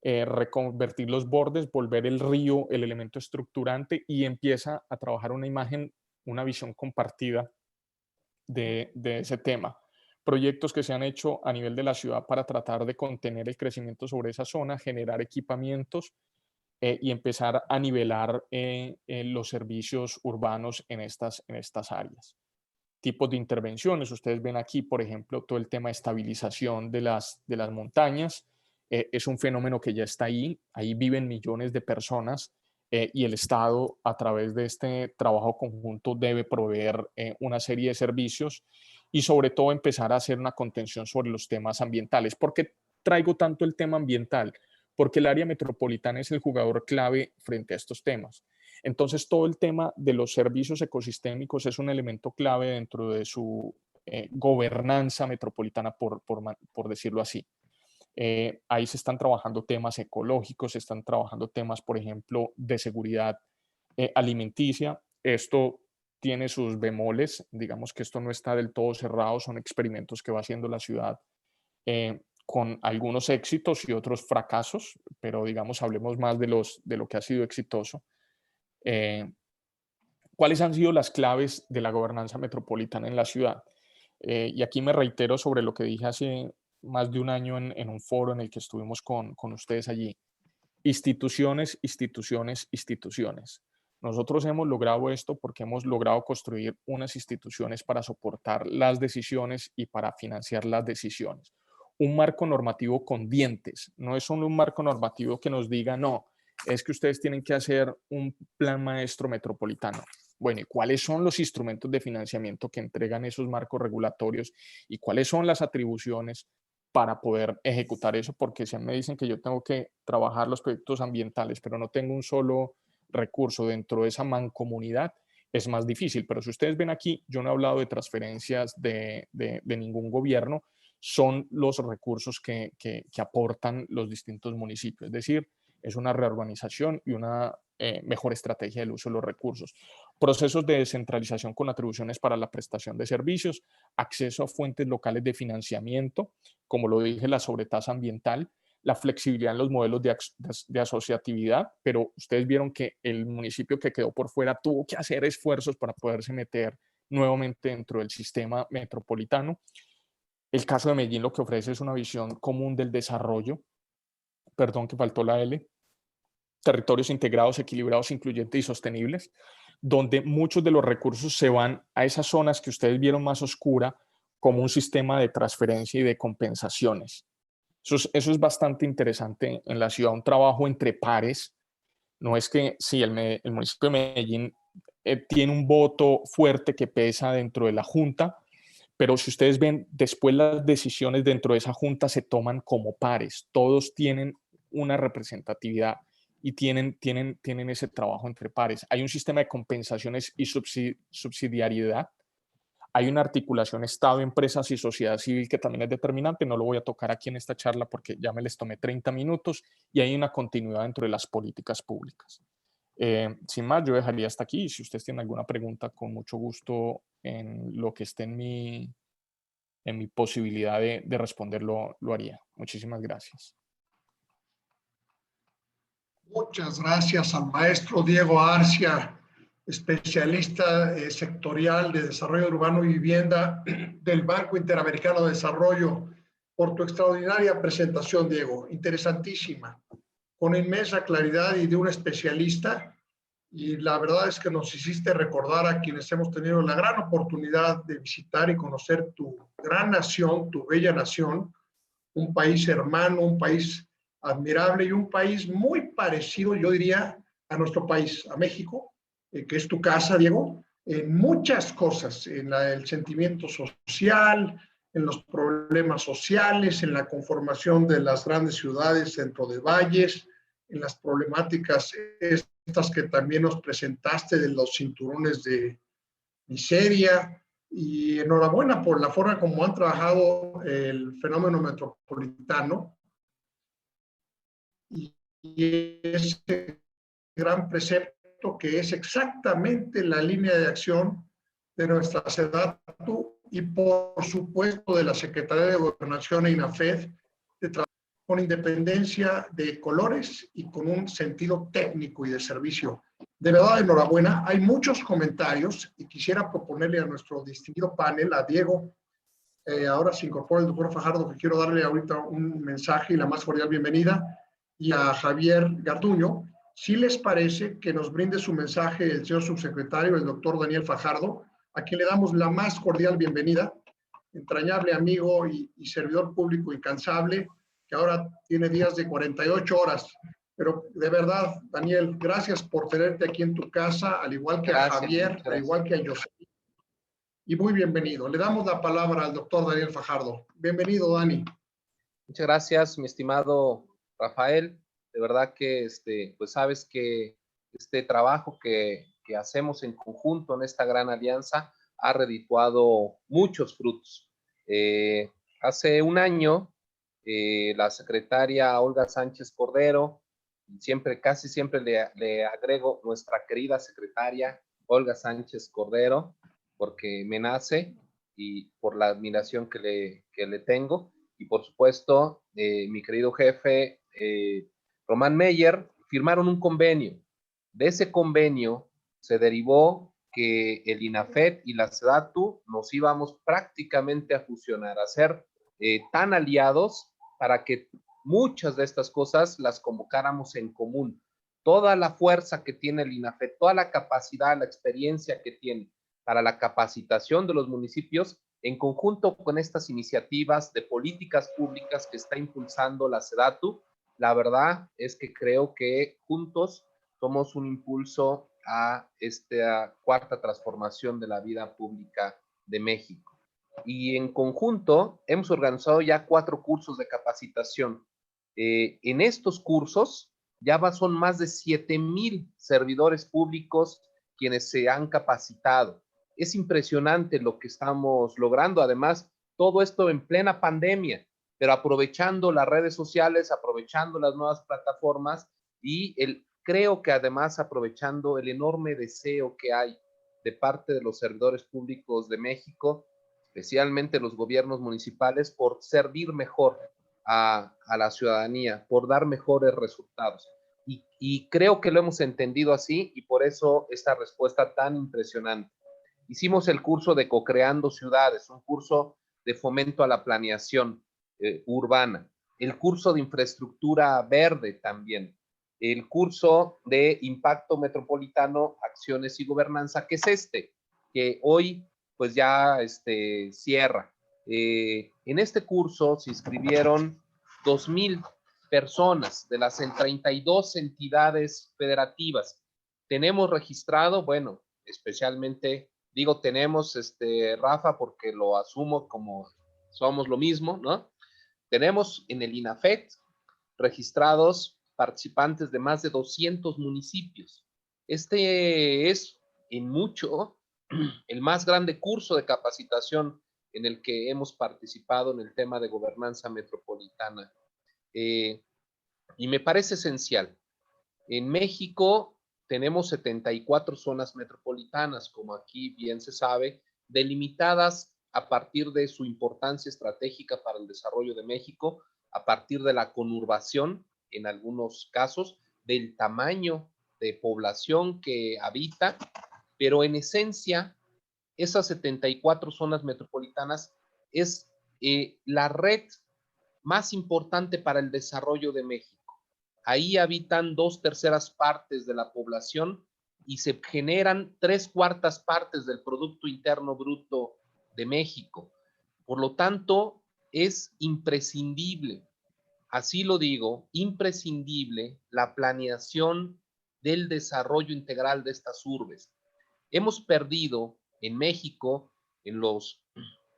reconvertir los bordes, volver el río el elemento estructurante y empieza a trabajar una imagen, una visión compartida de ese tema. Proyectos que se han hecho a nivel de la ciudad para tratar de contener el crecimiento sobre esa zona, generar equipamientos y empezar a nivelar los servicios urbanos en estas áreas. Tipos de intervenciones, ustedes ven aquí, por ejemplo, todo el tema de estabilización de las montañas, es un fenómeno que ya está ahí viven millones de personas y el Estado a través de este trabajo conjunto debe proveer una serie de servicios y sobre todo empezar a hacer una contención sobre los temas ambientales. ¿Por qué traigo tanto el tema ambiental? Porque el área metropolitana es el jugador clave frente a estos temas. Entonces, todo el tema de los servicios ecosistémicos es un elemento clave dentro de su gobernanza metropolitana, por decirlo así. Ahí se están trabajando temas ecológicos, se están trabajando temas, por ejemplo, de seguridad alimenticia. Esto tiene sus bemoles, digamos que esto no está del todo cerrado, son experimentos que va haciendo la ciudad con algunos éxitos y otros fracasos, pero digamos, hablemos más de lo que ha sido exitoso. ¿Cuáles han sido las claves de la gobernanza metropolitana en la ciudad? Y aquí me reitero sobre lo que dije hace más de un año en un foro en el que estuvimos con ustedes allí. Instituciones, instituciones, instituciones. Nosotros hemos logrado esto porque hemos logrado construir unas instituciones para soportar las decisiones y para financiar las decisiones. Un marco normativo con dientes, no es solo un marco normativo que nos diga, no, es que ustedes tienen que hacer un plan maestro metropolitano. Bueno, ¿y cuáles son los instrumentos de financiamiento que entregan esos marcos regulatorios y cuáles son las atribuciones para poder ejecutar eso? Porque si me dicen que yo tengo que trabajar los proyectos ambientales, pero no tengo un solo recurso dentro de esa mancomunidad, es más difícil. Pero si ustedes ven aquí, yo no he hablado de transferencias de ningún gobierno, son los recursos que aportan los distintos municipios. Es decir, es una reorganización y una mejor estrategia del uso de los recursos. Procesos de descentralización con atribuciones para la prestación de servicios, acceso a fuentes locales de financiamiento, como lo dije, la sobretasa ambiental, la flexibilidad en los modelos de asociatividad, pero ustedes vieron que el municipio que quedó por fuera tuvo que hacer esfuerzos para poderse meter nuevamente dentro del sistema metropolitano. El caso de Medellín lo que ofrece es una visión común del desarrollo, perdón que faltó la L, territorios integrados, equilibrados, incluyentes y sostenibles, donde muchos de los recursos se van a esas zonas que ustedes vieron más oscura como un sistema de transferencia y de compensaciones. Eso es bastante interesante en la ciudad, un trabajo entre pares. No es que sí, el municipio de Medellín tiene un voto fuerte que pesa dentro de la Junta, pero si ustedes ven, después las decisiones dentro de esa Junta se toman como pares. Todos tienen una representatividad y tienen ese trabajo entre pares. Hay un sistema de compensaciones y subsidiariedad. Hay una articulación Estado, empresas y sociedad civil que también es determinante. No lo voy a tocar aquí en esta charla porque ya me les tomé 30 minutos y hay una continuidad dentro de las políticas públicas. Sin más, yo dejaría hasta aquí. Si ustedes tienen alguna pregunta, con mucho gusto en lo que esté en en mi posibilidad de responder lo haría. Muchísimas gracias. Muchas gracias al maestro Diego Arcia, especialista sectorial de Desarrollo Urbano y Vivienda del Banco Interamericano de Desarrollo, por tu extraordinaria presentación, Diego. Interesantísima, con inmensa claridad y de un especialista. Y la verdad es que nos hiciste recordar a quienes hemos tenido la gran oportunidad de visitar y conocer tu gran nación, tu bella nación, un país hermano, un país admirable y un país muy parecido, yo diría, a nuestro país, a México, que es tu casa, Diego, en muchas cosas, en el sentimiento social, en los problemas sociales, en la conformación de las grandes ciudades dentro de valles, en las problemáticas estas que también nos presentaste de los cinturones de miseria, y enhorabuena por la forma como han trabajado el fenómeno metropolitano y ese gran precepto que es exactamente la línea de acción de nuestra SEDATU y por supuesto de la Secretaría de Gobernación e INAFED, de trabajar con independencia de colores y con un sentido técnico y de servicio. De verdad, enhorabuena. Hay muchos comentarios y quisiera proponerle a nuestro distinguido panel, a Diego, ahora se incorpora el doctor Fajardo, que quiero darle ahorita un mensaje y la más cordial bienvenida, y a Javier Garduño, si les parece que nos brinde su mensaje el señor subsecretario, el doctor Daniel Fajardo, a quien le damos la más cordial bienvenida, entrañable amigo y servidor público incansable, que ahora tiene días de 48 horas. Pero de verdad, Daniel, gracias por tenerte aquí en tu casa, al igual que a Javier, al igual que a José. Y muy bienvenido. Le damos la palabra al doctor Daniel Fajardo. Bienvenido, Dani. Muchas gracias, mi estimado Rafael. De verdad que pues sabes que este trabajo que hacemos en conjunto en esta gran alianza ha redituado muchos frutos. Hace un año, la secretaria Olga Sánchez Cordero, casi siempre le agrego nuestra querida secretaria Olga Sánchez Cordero, porque me nace y por la admiración que le tengo, y por supuesto mi querido jefe Román Meyer, firmaron un convenio. De ese convenio se derivó que el INAFED y la SEDATU nos íbamos prácticamente a fusionar, a ser tan aliados para que muchas de estas cosas las convocáramos en común. Toda la fuerza que tiene el INAFED, toda la capacidad, la experiencia que tiene para la capacitación de los municipios, en conjunto con estas iniciativas de políticas públicas que está impulsando la SEDATU, la verdad es que creo que juntos somos un impulso a esta cuarta transformación de la vida pública de México. Y en conjunto hemos organizado ya 4 cursos de capacitación. En estos cursos ya son más de 7,000 servidores públicos quienes se han capacitado. Es impresionante lo que estamos logrando. Además, todo esto en plena pandemia, pero aprovechando las redes sociales, aprovechando las nuevas plataformas y creo que además aprovechando el enorme deseo que hay de parte de los servidores públicos de México, especialmente los gobiernos municipales, por servir mejor a la ciudadanía, por dar mejores resultados. Y creo que lo hemos entendido así y por eso esta respuesta tan impresionante. Hicimos el curso de Co-Creando Ciudades, un curso de fomento a la planeación urbana, el curso de infraestructura verde también, el curso de impacto metropolitano, acciones y gobernanza, que es que hoy pues ya cierra. En este curso se inscribieron 2,000 personas de las 32 entidades federativas. Tenemos registrado, bueno, especialmente digo tenemos, Rafa, porque lo asumo como somos lo mismo, ¿no? Tenemos en el INAFED registrados participantes de más de 200 municipios. Este es en mucho el más grande curso de capacitación en el que hemos participado en el tema de gobernanza metropolitana. Y me parece esencial. En México tenemos 74 zonas metropolitanas, como aquí bien se sabe, delimitadas a partir de su importancia estratégica para el desarrollo de México, a partir de la conurbación, en algunos casos, del tamaño de población que habita, pero en esencia, esas 74 zonas metropolitanas es la red más importante para el desarrollo de México. Ahí habitan 2/3 partes de la población y se generan 3/4 partes del Producto Interno Bruto de México. Por lo tanto, es imprescindible, así lo digo, imprescindible la planeación del desarrollo integral de estas urbes. Hemos perdido en México, en los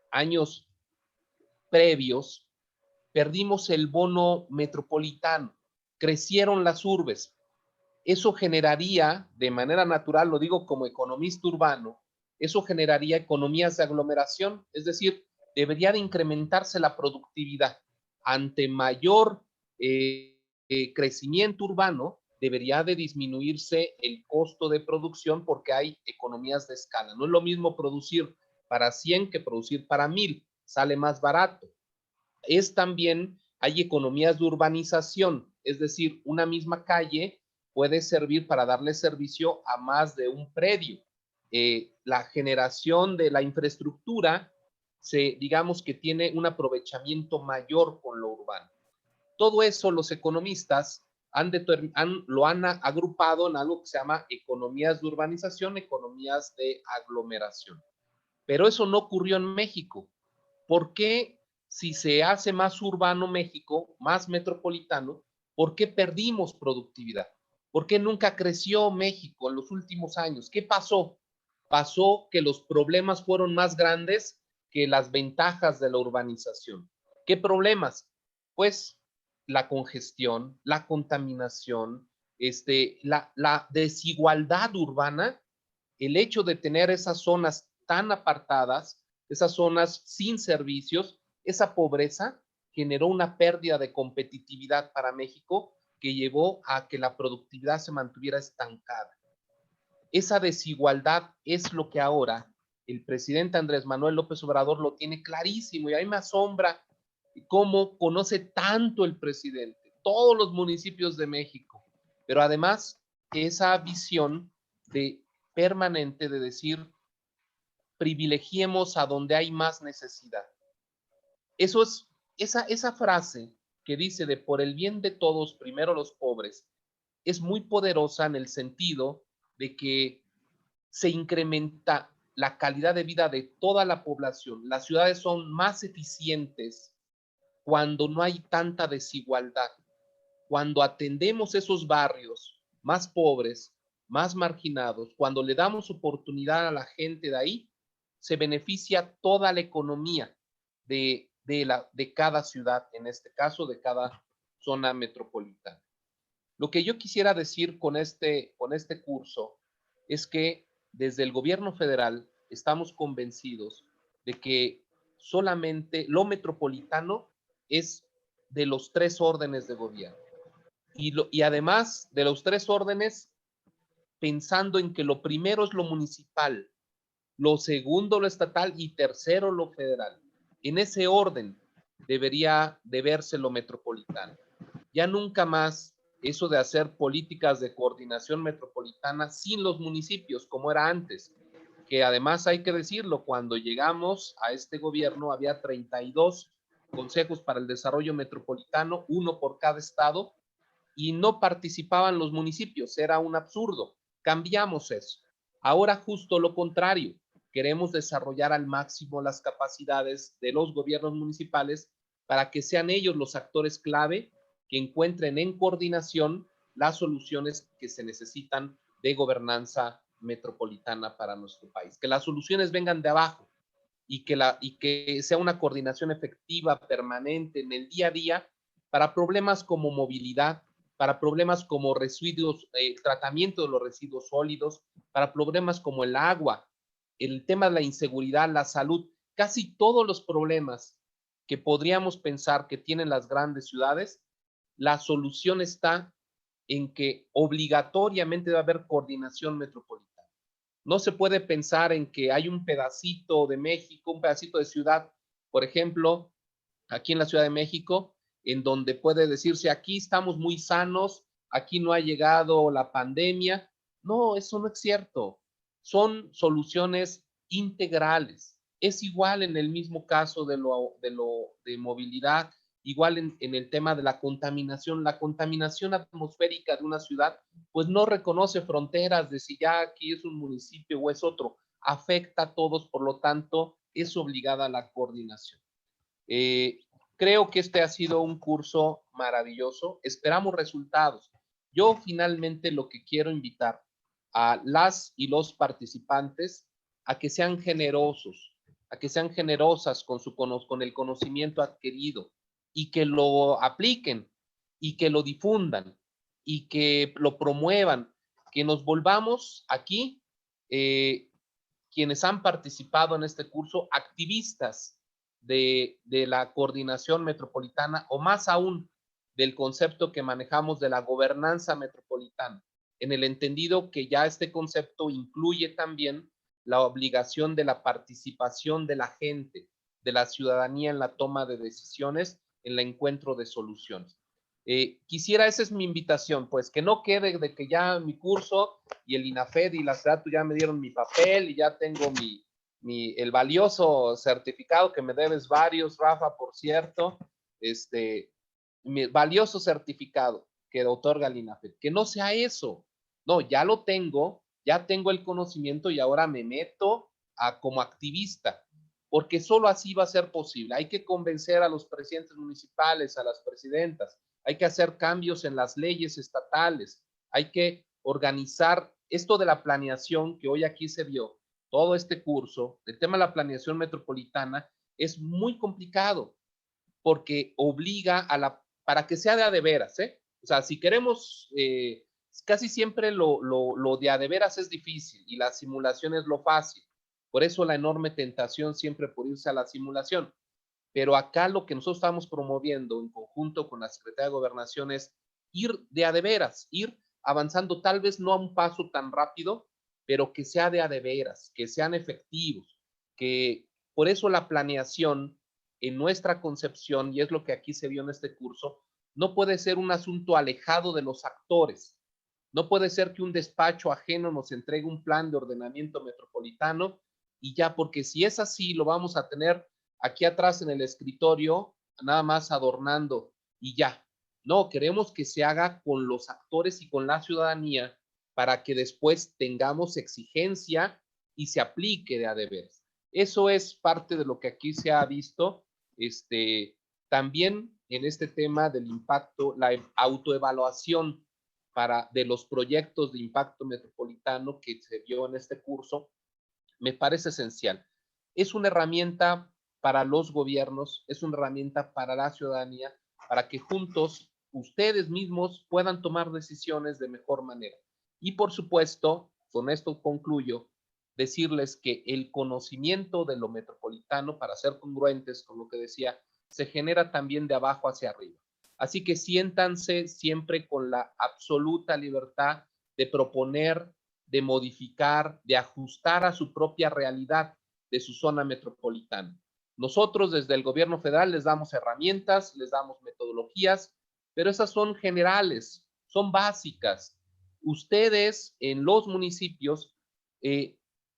años previos, perdimos el bono metropolitano, crecieron las urbes. Eso generaría, de manera natural, lo digo como economista urbano, eso generaría economías de aglomeración, es decir, debería de incrementarse la productividad. Ante mayor crecimiento urbano, debería de disminuirse el costo de producción porque hay economías de escala. No es lo mismo producir para 100 que producir para 1000, sale más barato. Es también, hay economías de urbanización, es decir, una misma calle puede servir para darle servicio a más de un predio. La generación de la infraestructura, digamos que tiene un aprovechamiento mayor con lo urbano. Todo eso los economistas lo han agrupado en algo que se llama economías de urbanización, economías de aglomeración. Pero eso no ocurrió en México. ¿Por qué, si se hace más urbano México, más metropolitano, por qué perdimos productividad? ¿Por qué nunca creció México en los últimos años? ¿Qué pasó? Pasó que los problemas fueron más grandes que las ventajas de la urbanización. ¿Qué problemas? Pues la congestión, la contaminación, la desigualdad urbana, el hecho de tener esas zonas tan apartadas, esas zonas sin servicios, esa pobreza generó una pérdida de competitividad para México que llevó a que la productividad se mantuviera estancada. Esa desigualdad es lo que ahora el presidente Andrés Manuel López Obrador lo tiene clarísimo, y a mí me asombra cómo conoce tanto el presidente, todos los municipios de México, pero además esa visión permanente de decir, privilegiemos a donde hay más necesidad. Eso es, esa frase que dice de por el bien de todos, primero los pobres, es muy poderosa en el sentido de que se incrementa la calidad de vida de toda la población. Las ciudades son más eficientes cuando no hay tanta desigualdad. Cuando atendemos esos barrios más pobres, más marginados, cuando le damos oportunidad a la gente de ahí, se beneficia toda la economía de cada ciudad, en este caso de cada zona metropolitana. Lo que yo quisiera decir con este curso es que desde el gobierno federal estamos convencidos de que solamente lo metropolitano es de los 3 órdenes de gobierno. Y además de los 3 órdenes, pensando en que lo primero es lo municipal, lo segundo lo estatal y tercero lo federal. En ese orden debería de verse lo metropolitano. Ya nunca más eso de hacer políticas de coordinación metropolitana sin los municipios, como era antes, que además hay que decirlo, cuando llegamos a este gobierno había 32 consejos para el desarrollo metropolitano, uno por cada estado, y no participaban los municipios, era un absurdo. Cambiamos eso. Ahora justo lo contrario, queremos desarrollar al máximo las capacidades de los gobiernos municipales para que sean ellos los actores clave que encuentren en coordinación las soluciones que se necesitan de gobernanza metropolitana para nuestro país. Que las soluciones vengan de abajo y que sea una coordinación efectiva, permanente, en el día a día, para problemas como movilidad, para problemas como residuos, tratamiento de los residuos sólidos, para problemas como el agua, el tema de la inseguridad, la salud, casi todos los problemas que podríamos pensar que tienen las grandes ciudades, la solución está en que obligatoriamente debe haber coordinación metropolitana. No se puede pensar en que hay un pedacito de México, un pedacito de ciudad, por ejemplo, aquí en la Ciudad de México, en donde puede decirse, aquí estamos muy sanos, aquí no ha llegado la pandemia. No, eso no es cierto. Son soluciones integrales. Es igual en el mismo caso de movilidad, igual en el tema de la contaminación. La contaminación atmosférica de una ciudad, pues no reconoce fronteras de si ya aquí es un municipio o es otro. Afecta a todos, por lo tanto, es obligada la coordinación. Creo que este ha sido un curso maravilloso. Esperamos resultados. Yo finalmente lo que quiero invitar a las y los participantes a que sean generosos, a que sean generosas con el conocimiento adquirido y que lo apliquen y que lo difundan y que lo promuevan, que nos volvamos aquí, quienes han participado en este curso, activistas de la coordinación metropolitana, o más aún del concepto que manejamos de la gobernanza metropolitana, en el entendido que ya este concepto incluye también la obligación de la participación de la gente, de la ciudadanía en la toma de decisiones, en el encuentro de soluciones. Quisiera, esa es mi invitación, pues que no quede de que ya mi curso y el INAFED y la SEDATU ya me dieron mi papel y ya tengo el valioso certificado que me debes varios, Rafa, por cierto, mi valioso certificado que otorga el INAFED. Que no sea eso. No, ya lo tengo, ya tengo el conocimiento y ahora me meto como activista, porque solo así va a ser posible. Hay que convencer a los presidentes municipales, a las presidentas, hay que hacer cambios en las leyes estatales, hay que organizar esto de la planeación que hoy aquí se vio, todo este curso, el tema de la planeación metropolitana es muy complicado porque obliga para que sea de veras, ¿eh? O sea, si queremos, casi siempre lo de a de veras es difícil y la simulación es lo fácil. Por eso la enorme tentación siempre por irse a la simulación. Pero acá lo que nosotros estamos promoviendo en conjunto con la Secretaría de Gobernación es ir de a de veras, ir avanzando tal vez no a un paso tan rápido, pero que sea de a de veras, que sean efectivos, que por eso la planeación en nuestra concepción, y es lo que aquí se vio en este curso, no puede ser un asunto alejado de los actores. No puede ser que un despacho ajeno nos entregue un plan de ordenamiento metropolitano y ya, porque si es así, lo vamos a tener aquí atrás en el escritorio, nada más adornando y ya. No, queremos que se haga con los actores y con la ciudadanía para que después tengamos exigencia y se aplique de a de veras. Eso es parte de lo que aquí se ha visto. También en este tema del impacto, la autoevaluación de los proyectos de impacto metropolitano que se vio en este curso, me parece esencial. Es una herramienta para los gobiernos, es una herramienta para la ciudadanía, para que juntos ustedes mismos puedan tomar decisiones de mejor manera. Y por supuesto, con esto concluyo, decirles que el conocimiento de lo metropolitano, para ser congruentes con lo que decía, se genera también de abajo hacia arriba. Así que siéntanse siempre con la absoluta libertad de proponer, de modificar, de ajustar a su propia realidad de su zona metropolitana. Nosotros desde el gobierno federal les damos herramientas, les damos metodologías, pero esas son generales, son básicas. Ustedes en los municipios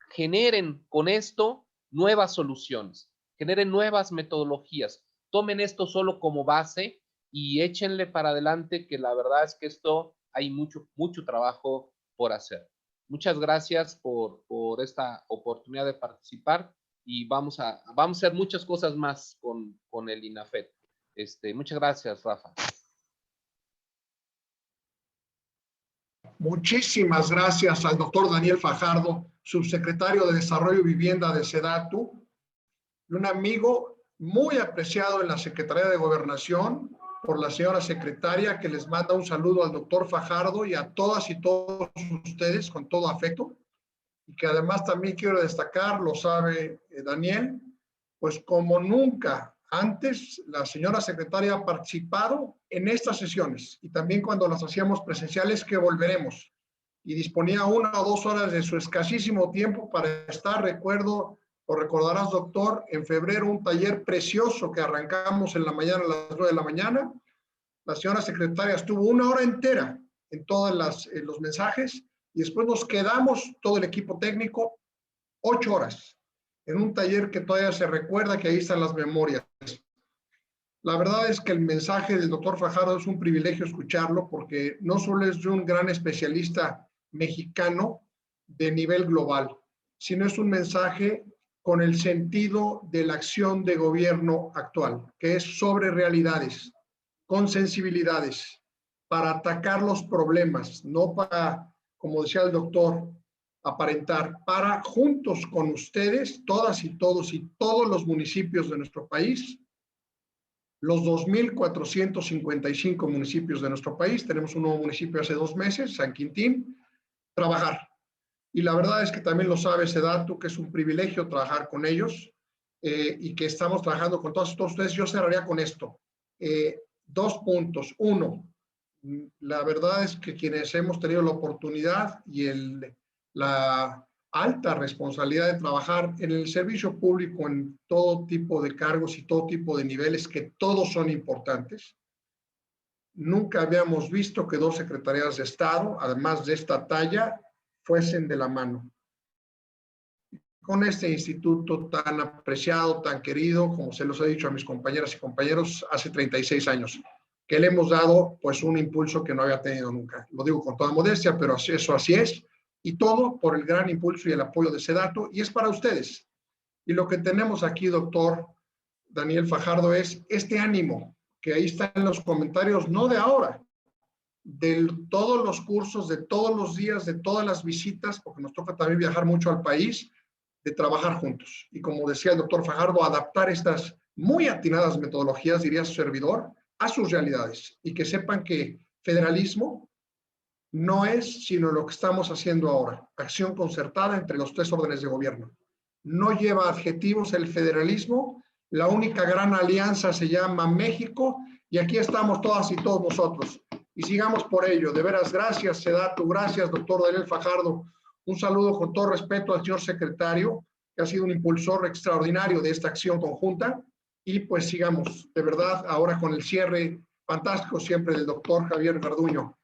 generen con esto nuevas soluciones, generen nuevas metodologías, tomen esto solo como base y échenle para adelante, que la verdad es que esto hay mucho trabajo por hacer. Muchas gracias por esta oportunidad de participar y vamos a hacer muchas cosas más con el INAFED. Muchas gracias, Rafa. Muchísimas gracias al doctor Daniel Fajardo, subsecretario de Desarrollo y Vivienda de SEDATU, y un amigo muy apreciado en la Secretaría de Gobernación por la señora secretaria, que les manda un saludo al doctor Fajardo y a todas y todos ustedes con todo afecto, y que además también quiero destacar, lo sabe Daniel, pues como nunca antes la señora secretaria ha participado en estas sesiones y también cuando las hacíamos presenciales, que volveremos. y disponía 1 o 2 horas de su escasísimo tiempo para estar, recuerdo, o recordarás, doctor, en febrero un taller precioso que arrancamos en la mañana a las 9 de la mañana. La señora secretaria estuvo 1 hora entera en todos los mensajes y después nos quedamos todo el equipo técnico 8 horas en un taller que todavía se recuerda, que ahí están las memorias. La verdad es que el mensaje del doctor Fajardo es un privilegio escucharlo porque no solo es de un gran especialista mexicano de nivel global, sino es un mensaje con el sentido de la acción de gobierno actual, que es sobre realidades, con sensibilidades, para atacar los problemas, no para, como decía el doctor, aparentar, para juntos con ustedes, todas y todos los municipios de nuestro país, los 2,455 municipios de nuestro país, tenemos un nuevo municipio hace 2 meses, San Quintín, trabajar. Y la verdad es que también lo sabe SEDATU, que es un privilegio trabajar con ellos y que estamos trabajando con todos ustedes. Yo cerraría con esto. 2 puntos. 1, la verdad es que quienes hemos tenido la oportunidad y la alta responsabilidad de trabajar en el servicio público en todo tipo de cargos y todo tipo de niveles, que todos son importantes. Nunca habíamos visto que 2 secretarías de Estado, además de esta talla, fuesen de la mano. Con este instituto tan apreciado, tan querido, como se los he dicho a mis compañeras y compañeros, hace 36 años, que le hemos dado pues un impulso que no había tenido nunca. Lo digo con toda modestia, pero eso así es. Y todo por el gran impulso y el apoyo de SEDATU, y es para ustedes. Y lo que tenemos aquí, doctor Daniel Fajardo, es este ánimo, que ahí está en los comentarios, no de ahora, de todos los cursos, de todos los días, de todas las visitas, porque nos toca también viajar mucho al país, de trabajar juntos. Y como decía el doctor Fajardo, adaptar estas muy atinadas metodologías, diría su servidor, a sus realidades. Y que sepan que federalismo no es sino lo que estamos haciendo ahora, acción concertada entre los 3 órdenes de gobierno. No lleva adjetivos el federalismo, la única gran alianza se llama México y aquí estamos todas y todos nosotros. Y sigamos por ello. De veras, gracias SEDATU, gracias doctor Daniel Fajardo. Un saludo con todo respeto al señor secretario, que ha sido un impulsor extraordinario de esta acción conjunta. Y pues sigamos, de verdad, ahora con el cierre fantástico siempre del doctor Javier Garduño.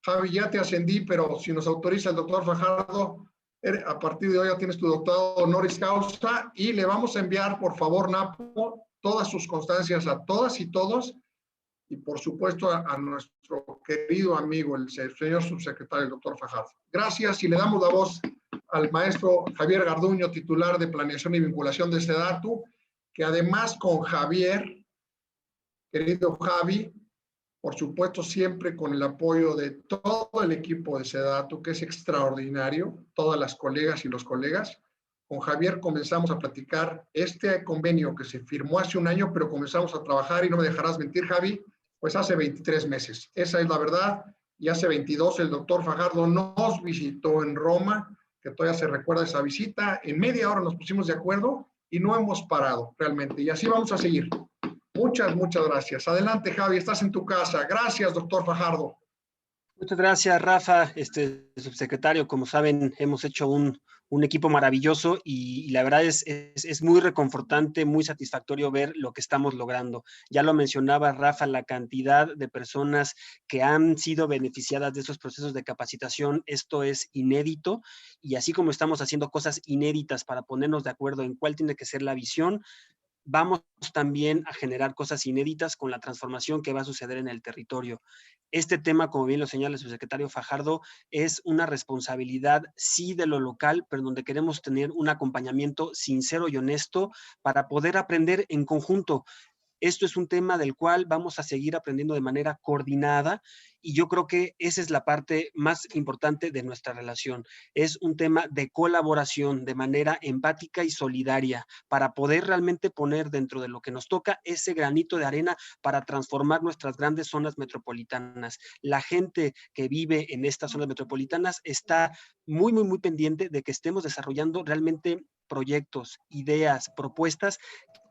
Javi, ya te ascendí, pero si nos autoriza el doctor Fajardo, a partir de hoy ya tienes tu doctorado honoris causa y le vamos a enviar, por favor, Napo, todas sus constancias a todas y todos y, por supuesto, a nuestro querido amigo, el señor subsecretario, el doctor Fajardo. Gracias y le damos la voz al maestro Javier Garduño, titular de Planeación y Vinculación de SEDATU, que además con Javier, querido Javi, por supuesto, siempre con el apoyo de todo el equipo de SEDATU, que es extraordinario, todas las colegas y los colegas. Con Javier comenzamos a platicar este convenio que se firmó hace 1 año, pero comenzamos a trabajar, y no me dejarás mentir, Javi, pues hace 23 meses. Esa es la verdad. Y hace 22 el doctor Fajardo nos visitó en Roma, que todavía se recuerda esa visita. En media hora nos pusimos de acuerdo y no hemos parado realmente. Y así vamos a seguir. Muchas gracias. Adelante, Javi, estás en tu casa. Gracias, doctor Fajardo. Muchas gracias, Rafa, subsecretario. Como saben, hemos hecho un equipo maravilloso y la verdad es muy reconfortante, muy satisfactorio ver lo que estamos logrando. Ya lo mencionaba Rafa, la cantidad de personas que han sido beneficiadas de esos procesos de capacitación, esto es inédito, y así como estamos haciendo cosas inéditas para ponernos de acuerdo en cuál tiene que ser la visión, vamos también a generar cosas inéditas con la transformación que va a suceder en el territorio. Este tema, como bien lo señala el subsecretario Fajardo, es una responsabilidad, sí, de lo local, pero donde queremos tener un acompañamiento sincero y honesto para poder aprender en conjunto. Esto es un tema del cual vamos a seguir aprendiendo de manera coordinada y yo creo que esa es la parte más importante de nuestra relación. Es un tema de colaboración de manera empática y solidaria para poder realmente poner dentro de lo que nos toca ese granito de arena para transformar nuestras grandes zonas metropolitanas. La gente que vive en estas zonas metropolitanas está muy pendiente de que estemos desarrollando realmente proyectos, ideas, propuestas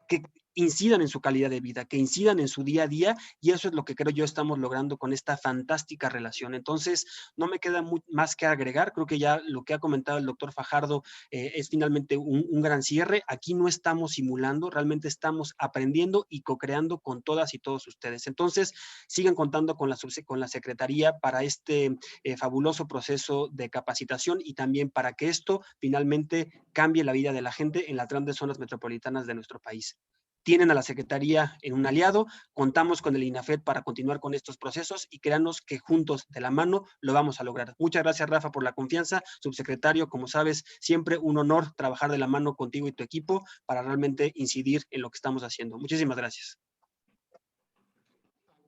que incidan en su calidad de vida, que incidan en su día a día, y eso es lo que creo yo estamos logrando con esta fantástica relación. Entonces, no me queda más que agregar. Creo que ya lo que ha comentado el doctor Fajardo es finalmente un gran cierre. Aquí no estamos simulando, realmente estamos aprendiendo y co-creando con todas y todos ustedes. Entonces, sigan contando con la Secretaría para este fabuloso proceso de capacitación y también para que esto finalmente cambie la vida de la gente en las grandes zonas metropolitanas de nuestro país. Tienen a la Secretaría en un aliado, contamos con el INAFED para continuar con estos procesos y créanos que juntos, de la mano, lo vamos a lograr. Muchas gracias, Rafa, por la confianza. Subsecretario, como sabes, siempre un honor trabajar de la mano contigo y tu equipo para realmente incidir en lo que estamos haciendo. Muchísimas gracias.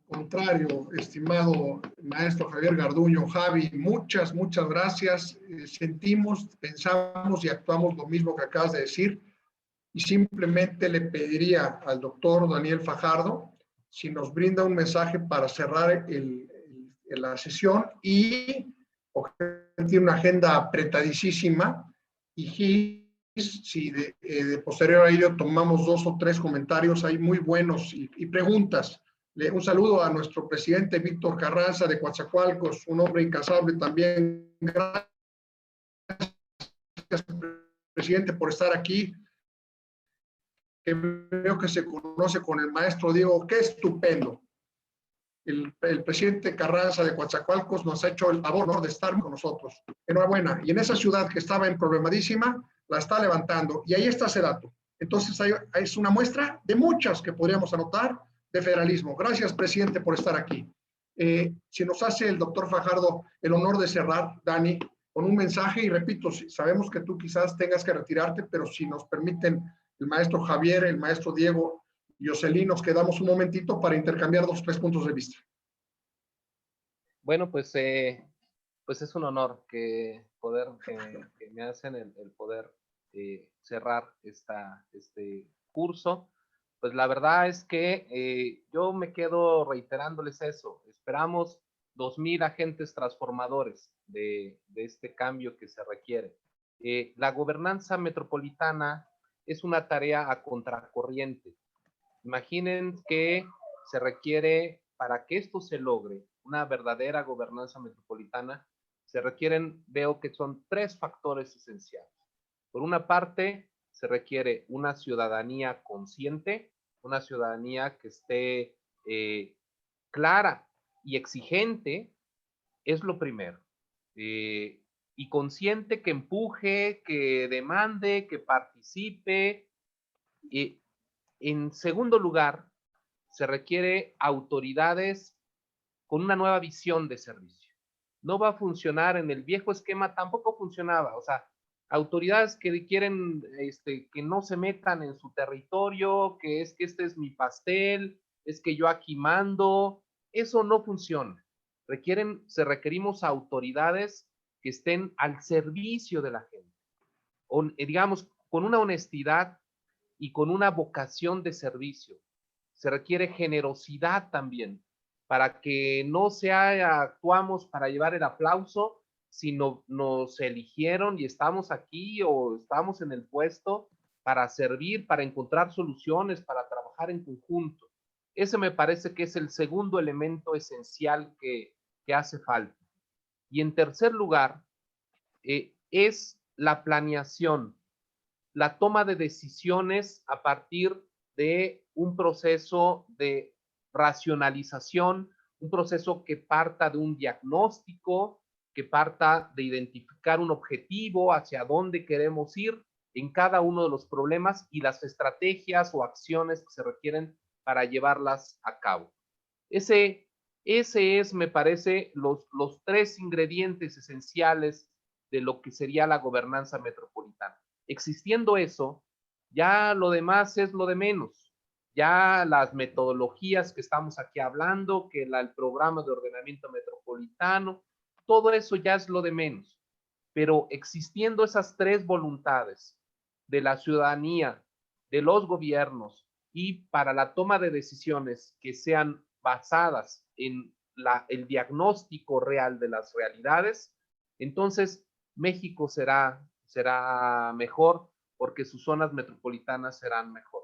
Contrario, estimado maestro Javier Garduño, Javi, muchas gracias. Sentimos, pensamos y actuamos lo mismo que acabas de decir. Y simplemente le pediría al doctor Daniel Fajardo si nos brinda un mensaje para cerrar la sesión, y tiene una agenda apretadísima, y si de posterior a ello tomamos 2 o 3 comentarios ahí muy buenos y preguntas. Un saludo a nuestro presidente Víctor Carranza de Coatzacoalcos, un hombre incansable también. Gracias, presidente, por estar aquí. Que veo que se conoce con el maestro Diego, qué estupendo. El presidente Carranza de Coatzacoalcos nos ha hecho el favor de estar con nosotros. Enhorabuena. Y en esa ciudad que estaba en problemadísima, la está levantando. Y ahí está ese dato. Entonces, es una muestra de muchas que podríamos anotar de federalismo. Gracias, presidente, por estar aquí. Si nos hace el doctor Fajardo el honor de cerrar, Dani, con un mensaje, y repito, sabemos que tú quizás tengas que retirarte, pero si nos permiten el maestro Javier, el maestro Diego y Jocelyn, nos quedamos un momentito para intercambiar 2 o 3 puntos de vista. Bueno, pues es un honor que me hacen el poder cerrar este curso. Pues la verdad es que yo me quedo reiterándoles eso. Esperamos 2,000 agentes transformadores de este cambio que se requiere. La gobernanza metropolitana es una tarea a contracorriente. Imaginen que se requiere, para que esto se logre, una verdadera gobernanza metropolitana, se requieren, veo que son 3 factores esenciales. Por una parte, se requiere una ciudadanía consciente, una ciudadanía que esté clara y exigente, es lo primero. Y consciente, que empuje, que demande, que participe. En segundo lugar, se requiere autoridades con una nueva visión de servicio. No va a funcionar en el viejo esquema, tampoco funcionaba. O sea, autoridades que quieren que no se metan en su territorio, que este es mi pastel, es que yo aquí mando. Eso no funciona. Requerimos autoridades que estén al servicio de la gente. Digamos, con una honestidad y con una vocación de servicio. Se requiere generosidad también, para que no sea actuamos para llevar el aplauso, sino nos eligieron y estamos aquí o estamos en el puesto para servir, para encontrar soluciones, para trabajar en conjunto. Ese me parece que es el segundo elemento esencial que hace falta. Y en tercer lugar, es la planeación, la toma de decisiones a partir de un proceso de racionalización, un proceso que parta de un diagnóstico, que parta de identificar un objetivo, hacia dónde queremos ir en cada uno de los problemas y las estrategias o acciones que se requieren para llevarlas a cabo. Ese es, me parece, los 3 ingredientes esenciales de lo que sería la gobernanza metropolitana. Existiendo eso, ya lo demás es lo de menos. Ya las metodologías que estamos aquí hablando, que el programa de ordenamiento metropolitano, todo eso ya es lo de menos. Pero existiendo esas 3 voluntades de la ciudadanía, de los gobiernos, y para la toma de decisiones que sean basadas en el diagnóstico real de las realidades, entonces México será mejor, porque sus zonas metropolitanas serán mejor.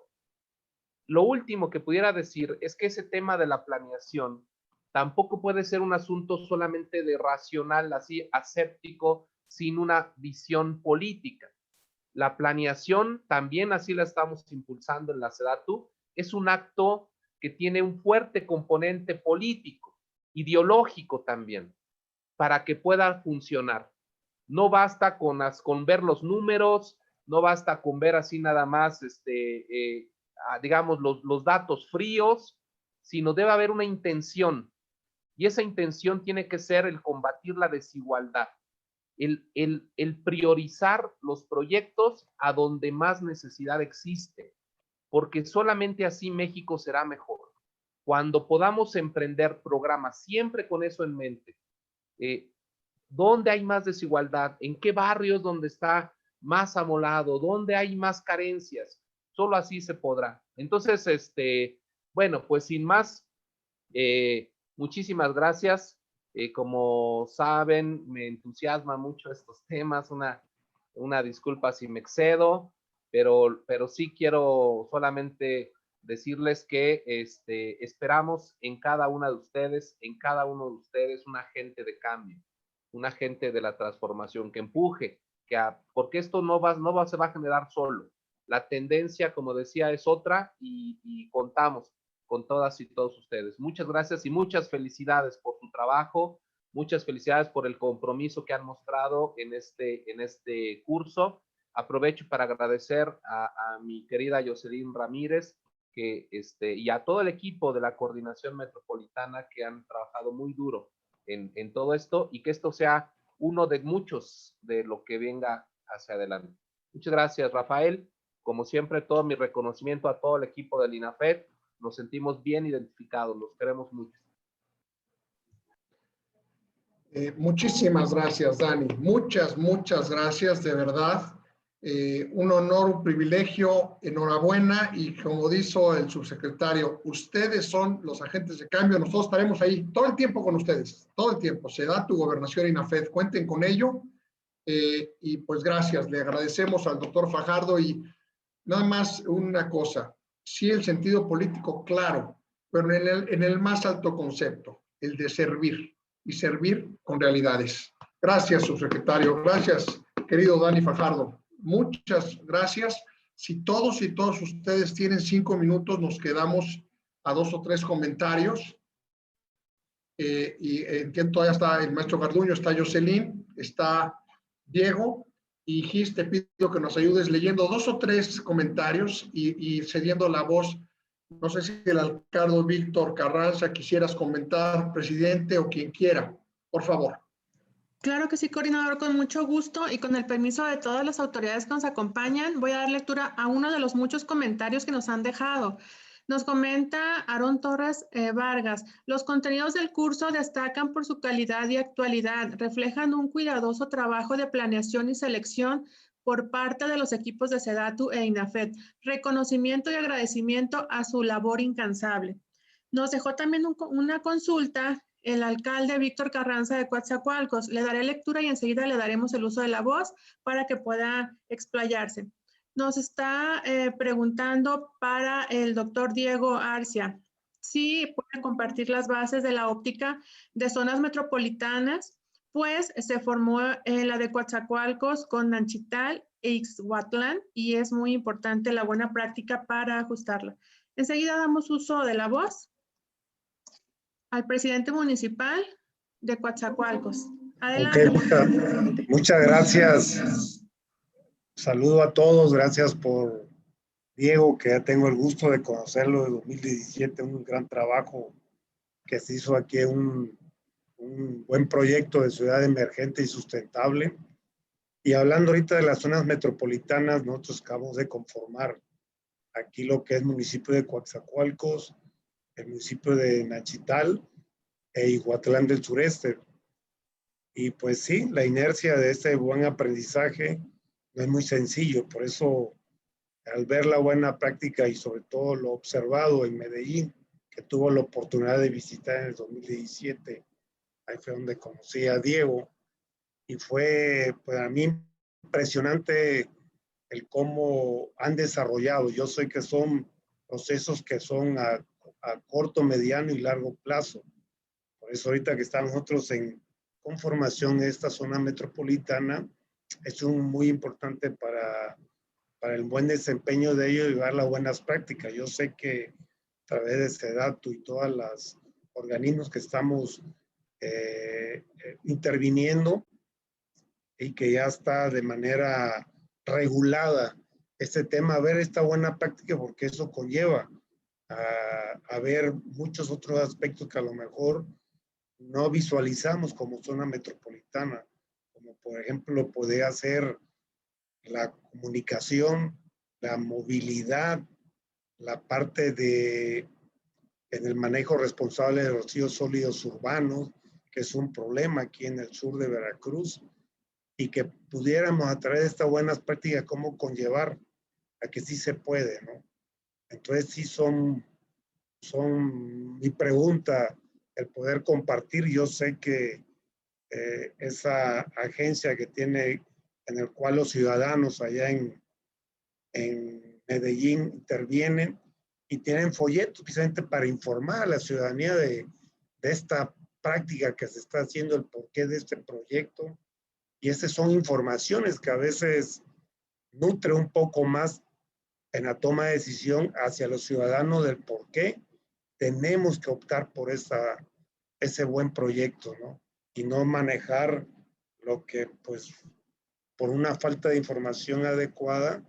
Lo último que pudiera decir es que ese tema de la planeación tampoco puede ser un asunto solamente de racional, así aséptico, sin una visión política. La planeación, también así la estamos impulsando en la SEDATU, es un acto que tiene un fuerte componente político, ideológico también, para que pueda funcionar. No basta con ver los números, no basta con ver así nada más, digamos, los datos fríos, sino debe haber una intención. Y esa intención tiene que ser el combatir la desigualdad, el priorizar los proyectos a donde más necesidad existe, porque solamente así México será mejor. Cuando podamos emprender programas siempre con eso en mente, ¿dónde hay más desigualdad? ¿En qué barrios donde está más amolado? ¿Dónde hay más carencias? Solo así se podrá. Entonces, bueno, pues sin más, muchísimas gracias. Como saben, me entusiasma mucho estos temas. Una disculpa si me excedo, pero sí quiero solamente decirles que esperamos en cada una de ustedes, en cada uno de ustedes, un agente de cambio, un agente de la transformación que empuje, porque esto se va a generar solo. La tendencia, como decía, es otra y contamos con todas y todos ustedes. Muchas gracias y muchas felicidades por su trabajo, muchas felicidades por el compromiso que han mostrado en este curso. Aprovecho para agradecer a mi querida Jocelyn Ramírez y a todo el equipo de la Coordinación Metropolitana que han trabajado muy duro en todo esto y que esto sea uno de muchos de lo que venga hacia adelante. Muchas gracias, Rafael. Como siempre, todo mi reconocimiento a todo el equipo del INAFED. Nos sentimos bien identificados, los queremos mucho. Muchísimas gracias, Dani. Muchas gracias, de verdad. Un honor, un privilegio, enhorabuena, y como dijo el subsecretario, ustedes son los agentes de cambio, nosotros estaremos ahí todo el tiempo con ustedes, todo el tiempo. SEDATU, Gobernación, INAFED, cuenten con ello. Y pues gracias, le agradecemos al doctor Fajardo. Y nada más una cosa, sí, el sentido político, claro, pero en el más alto concepto, el de servir, y servir con realidades. Gracias, subsecretario. Gracias, querido Dani Fajardo. Muchas gracias. Si todos y todas ustedes tienen 5 minutos, nos quedamos a 2 o 3 comentarios. Y entiendo, todavía está el maestro Garduño, está Jocelyn, está Diego, y Gis, te pido que nos ayudes leyendo 2 o 3 comentarios y cediendo la voz. No sé si el alcalde Víctor Carranza quisieras comentar, presidente, o quien quiera, por favor. Claro que sí, coordinador, con mucho gusto y con el permiso de todas las autoridades que nos acompañan, voy a dar lectura a uno de los muchos comentarios que nos han dejado. Nos comenta Aarón Torres Vargas, los contenidos del curso destacan por su calidad y actualidad, reflejan un cuidadoso trabajo de planeación y selección por parte de los equipos de SEDATU e INAFED, reconocimiento y agradecimiento a su labor incansable. Nos dejó también una consulta el alcalde Víctor Carranza de Coatzacoalcos. Le daré lectura y enseguida le daremos el uso de la voz para que pueda explayarse. Nos está preguntando para el doctor Diego Arcia si puede compartir las bases de la óptica de zonas metropolitanas, pues se formó la de Coatzacoalcos con Nanchital e Ixhuatlán y es muy importante la buena práctica para ajustarla. Enseguida damos uso de la voz al presidente municipal de Coatzacoalcos. Adelante. Okay, muchas gracias. Saludo a todos, gracias por Diego, que ya tengo el gusto de conocerlo de 2017, un gran trabajo que se hizo aquí, un buen proyecto de ciudad emergente y sustentable. Y hablando ahorita de las zonas metropolitanas, nosotros acabamos de conformar aquí lo que es municipio de Coatzacoalcos, el municipio de Nachital e Ixhuatlán del Sureste. Y pues sí, la inercia de este buen aprendizaje no es muy sencillo, por eso al ver la buena práctica y sobre todo lo observado en Medellín, que tuvo la oportunidad de visitar en el 2017, ahí fue donde conocí a Diego, y fue para mí impresionante el cómo han desarrollado. Yo sé que son procesos que son a corto, mediano y largo plazo. Por eso ahorita que estamos nosotros en conformación de esta zona metropolitana, es muy importante para el buen desempeño de ellos y dar las buenas prácticas. Yo sé que a través de SEDATU y todos los organismos que estamos interviniendo y que ya está de manera regulada este tema, a ver esta buena práctica, porque eso conlleva a ver muchos otros aspectos que a lo mejor no visualizamos como zona metropolitana, como por ejemplo poder hacer la comunicación, la movilidad, la parte en el manejo responsable de los residuos sólidos urbanos, que es un problema aquí en el sur de Veracruz, y que pudiéramos a través de estas buenas prácticas cómo conllevar a que sí se puede, ¿no? Entonces sí son mi pregunta, el poder compartir. Yo sé que esa agencia que tiene, en el cual los ciudadanos allá en Medellín intervienen y tienen folletos precisamente para informar a la ciudadanía de esta práctica que se está haciendo, el porqué de este proyecto. Y estas son informaciones que a veces nutre un poco más en la toma de decisión hacia los ciudadanos del por qué tenemos que optar por ese buen proyecto, ¿no? Y no manejar lo que, pues, por una falta de información adecuada,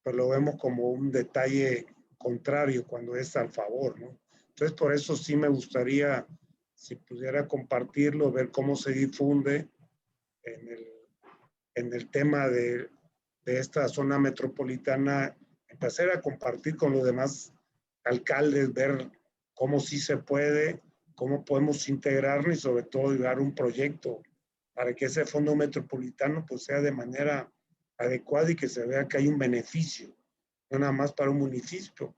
pues lo vemos como un detalle contrario cuando es al favor, ¿no? Entonces, por eso sí me gustaría, si pudiera compartirlo, ver cómo se difunde en el tema de esta zona metropolitana, empezar a compartir con los demás alcaldes, ver cómo sí se puede, cómo podemos integrarnos y sobre todo dar un proyecto para que ese fondo metropolitano pues sea de manera adecuada y que se vea que hay un beneficio, no nada más para un municipio,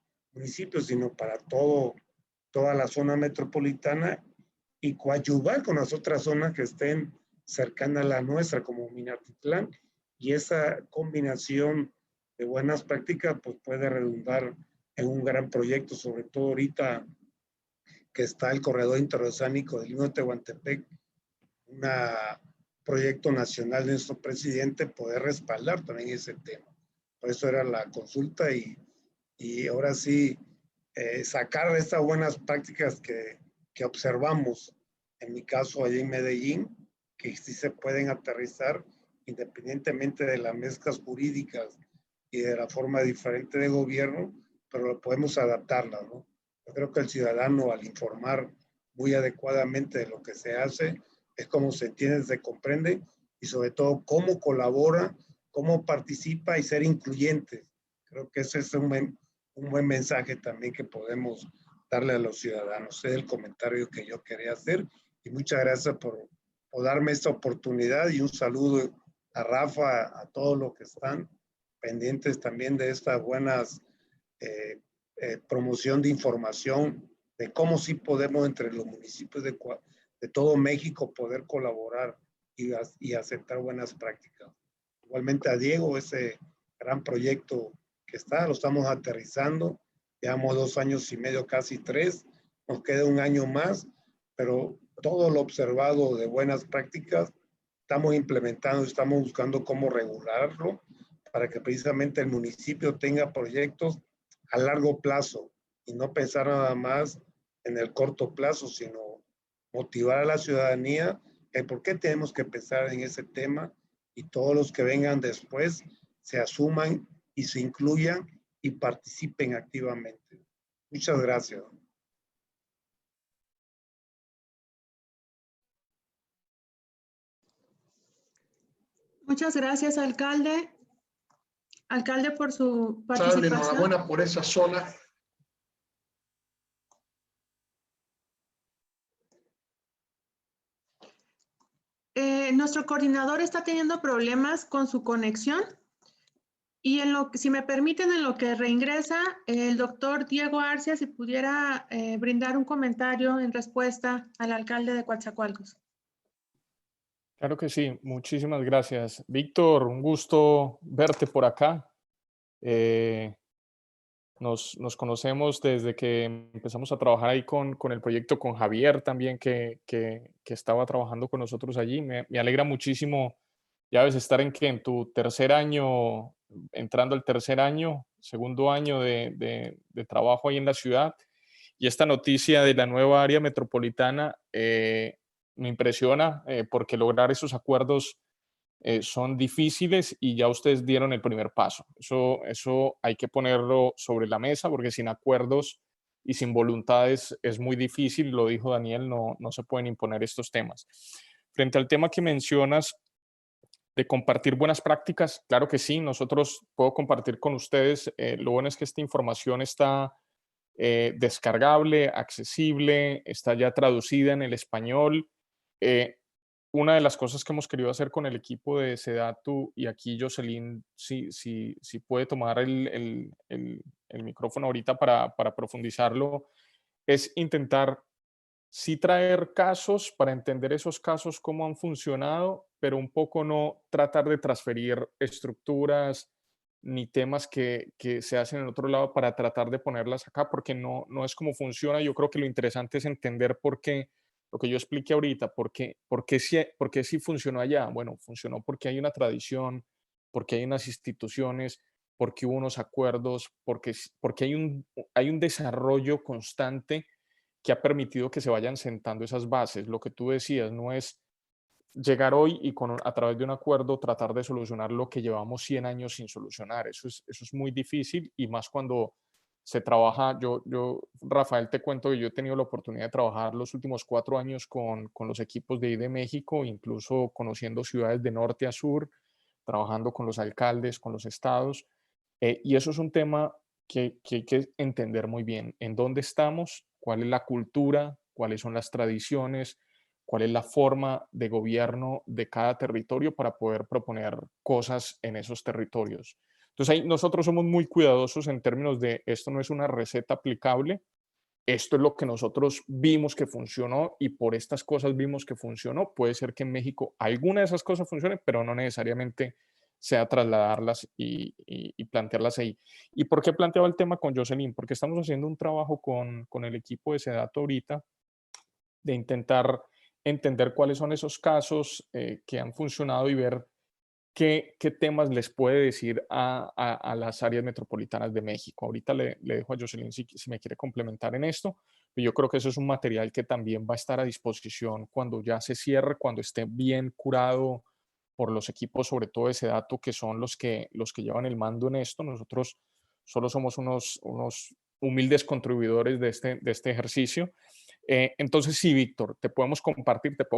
sino para toda la zona metropolitana y coadyuvar con las otras zonas que estén cercanas a la nuestra, como Minatitlán, y esa combinación de buenas prácticas pues puede redundar en un gran proyecto, sobre todo ahorita que está el corredor interoceánico del Istmo de Tehuantepec, un proyecto nacional de nuestro presidente, poder respaldar también ese tema. Por eso era la consulta y ahora sí sacar estas buenas prácticas que observamos, en mi caso allá en Medellín, que sí se pueden aterrizar independientemente de las mezclas jurídicas y de la forma diferente de gobierno, pero podemos adaptarla, ¿no? Yo creo que el ciudadano, al informar muy adecuadamente de lo que se hace, es cómo se entiende, se comprende y sobre todo cómo colabora, cómo participa y ser incluyente. Creo que ese es un buen mensaje también que podemos darle a los ciudadanos. Ese es el comentario que yo quería hacer y muchas gracias por darme esta oportunidad y un saludo a Rafa, a todos los que están pendientes también de estas buenas promoción de información de cómo sí podemos entre los municipios de todo México poder colaborar y aceptar buenas prácticas. Igualmente a Diego, ese gran proyecto que lo estamos aterrizando, llevamos 2 años y medio, casi 3, nos queda 1 año más, pero todo lo observado de buenas prácticas estamos implementando, estamos buscando cómo regularlo para que precisamente el municipio tenga proyectos a largo plazo y no pensar nada más en el corto plazo, sino motivar a la ciudadanía el por qué tenemos que pensar en ese tema y todos los que vengan después se asuman y se incluyan y participen activamente. Muchas gracias. Muchas gracias, alcalde. Alcalde, por su participación. Enhorabuena por esa zona. Nuestro coordinador está teniendo problemas con su conexión y si me permiten, en lo que reingresa, el doctor Diego Arcia, si pudiera brindar un comentario en respuesta al alcalde de Coatzacoalcos. Claro que sí, muchísimas gracias. Víctor, un gusto verte por acá. nos conocemos desde que empezamos a trabajar ahí con el proyecto, con Javier también, que estaba trabajando con nosotros allí. Me alegra muchísimo, ya ves, estar en tu tercer año, entrando al tercer año, segundo año de trabajo ahí en la ciudad. Y esta noticia de la nueva área metropolitana me impresiona porque lograr esos acuerdos son difíciles y ya ustedes dieron el primer paso. Eso hay que ponerlo sobre la mesa porque sin acuerdos y sin voluntades es muy difícil, lo dijo Daniel, no se pueden imponer estos temas. Frente al tema que mencionas de compartir buenas prácticas, claro que sí, nosotros puedo compartir con ustedes, lo bueno es que esta información está descargable, accesible, está ya traducida en el español. Eh, una de las cosas que hemos querido hacer con el equipo de Sedatu, y aquí Jocelyn, si puede tomar el micrófono ahorita para profundizarlo, es intentar sí traer casos para entender esos casos, cómo han funcionado, pero un poco no tratar de transferir estructuras ni temas que se hacen en otro lado para tratar de ponerlas acá, porque no es como funciona. Yo creo que lo interesante es entender por qué, lo que yo expliqué ahorita, por qué sí funcionó allá. Bueno, funcionó porque hay una tradición, porque hay unas instituciones, porque hubo unos acuerdos, porque hay un desarrollo constante que ha permitido que se vayan sentando esas bases. Lo que tú decías no es llegar hoy y a través de un acuerdo tratar de solucionar lo que llevamos 100 años sin solucionar. Eso es muy difícil y más cuando se trabaja. Rafael, te cuento que yo he tenido la oportunidad de trabajar los últimos 4 años con los equipos de ahí de México, incluso conociendo ciudades de norte a sur, trabajando con los alcaldes, con los estados. Y eso es un tema que hay que entender muy bien. ¿En dónde estamos? ¿Cuál es la cultura? ¿Cuáles son las tradiciones? ¿Cuál es la forma de gobierno de cada territorio para poder proponer cosas en esos territorios? Entonces, ahí nosotros somos muy cuidadosos en términos de esto no es una receta aplicable, esto es lo que nosotros vimos que funcionó y por estas cosas vimos que funcionó. Puede ser que en México alguna de esas cosas funcione, pero no necesariamente sea trasladarlas y plantearlas ahí. ¿Y por qué planteaba el tema con Jocelyn? Porque estamos haciendo un trabajo con el equipo de Sedato ahorita de intentar entender cuáles son esos casos que han funcionado y ver qué temas les puede decir a las áreas metropolitanas de México. Ahorita le dejo a Jocelyn si me quiere complementar en esto, pero yo creo que eso es un material que también va a estar a disposición cuando ya se cierre, cuando esté bien curado por los equipos, sobre todo de Sedato, que son los que llevan el mando en esto. Nosotros solo somos unos humildes contribuidores de este ejercicio. Entonces, sí, Víctor, te puedo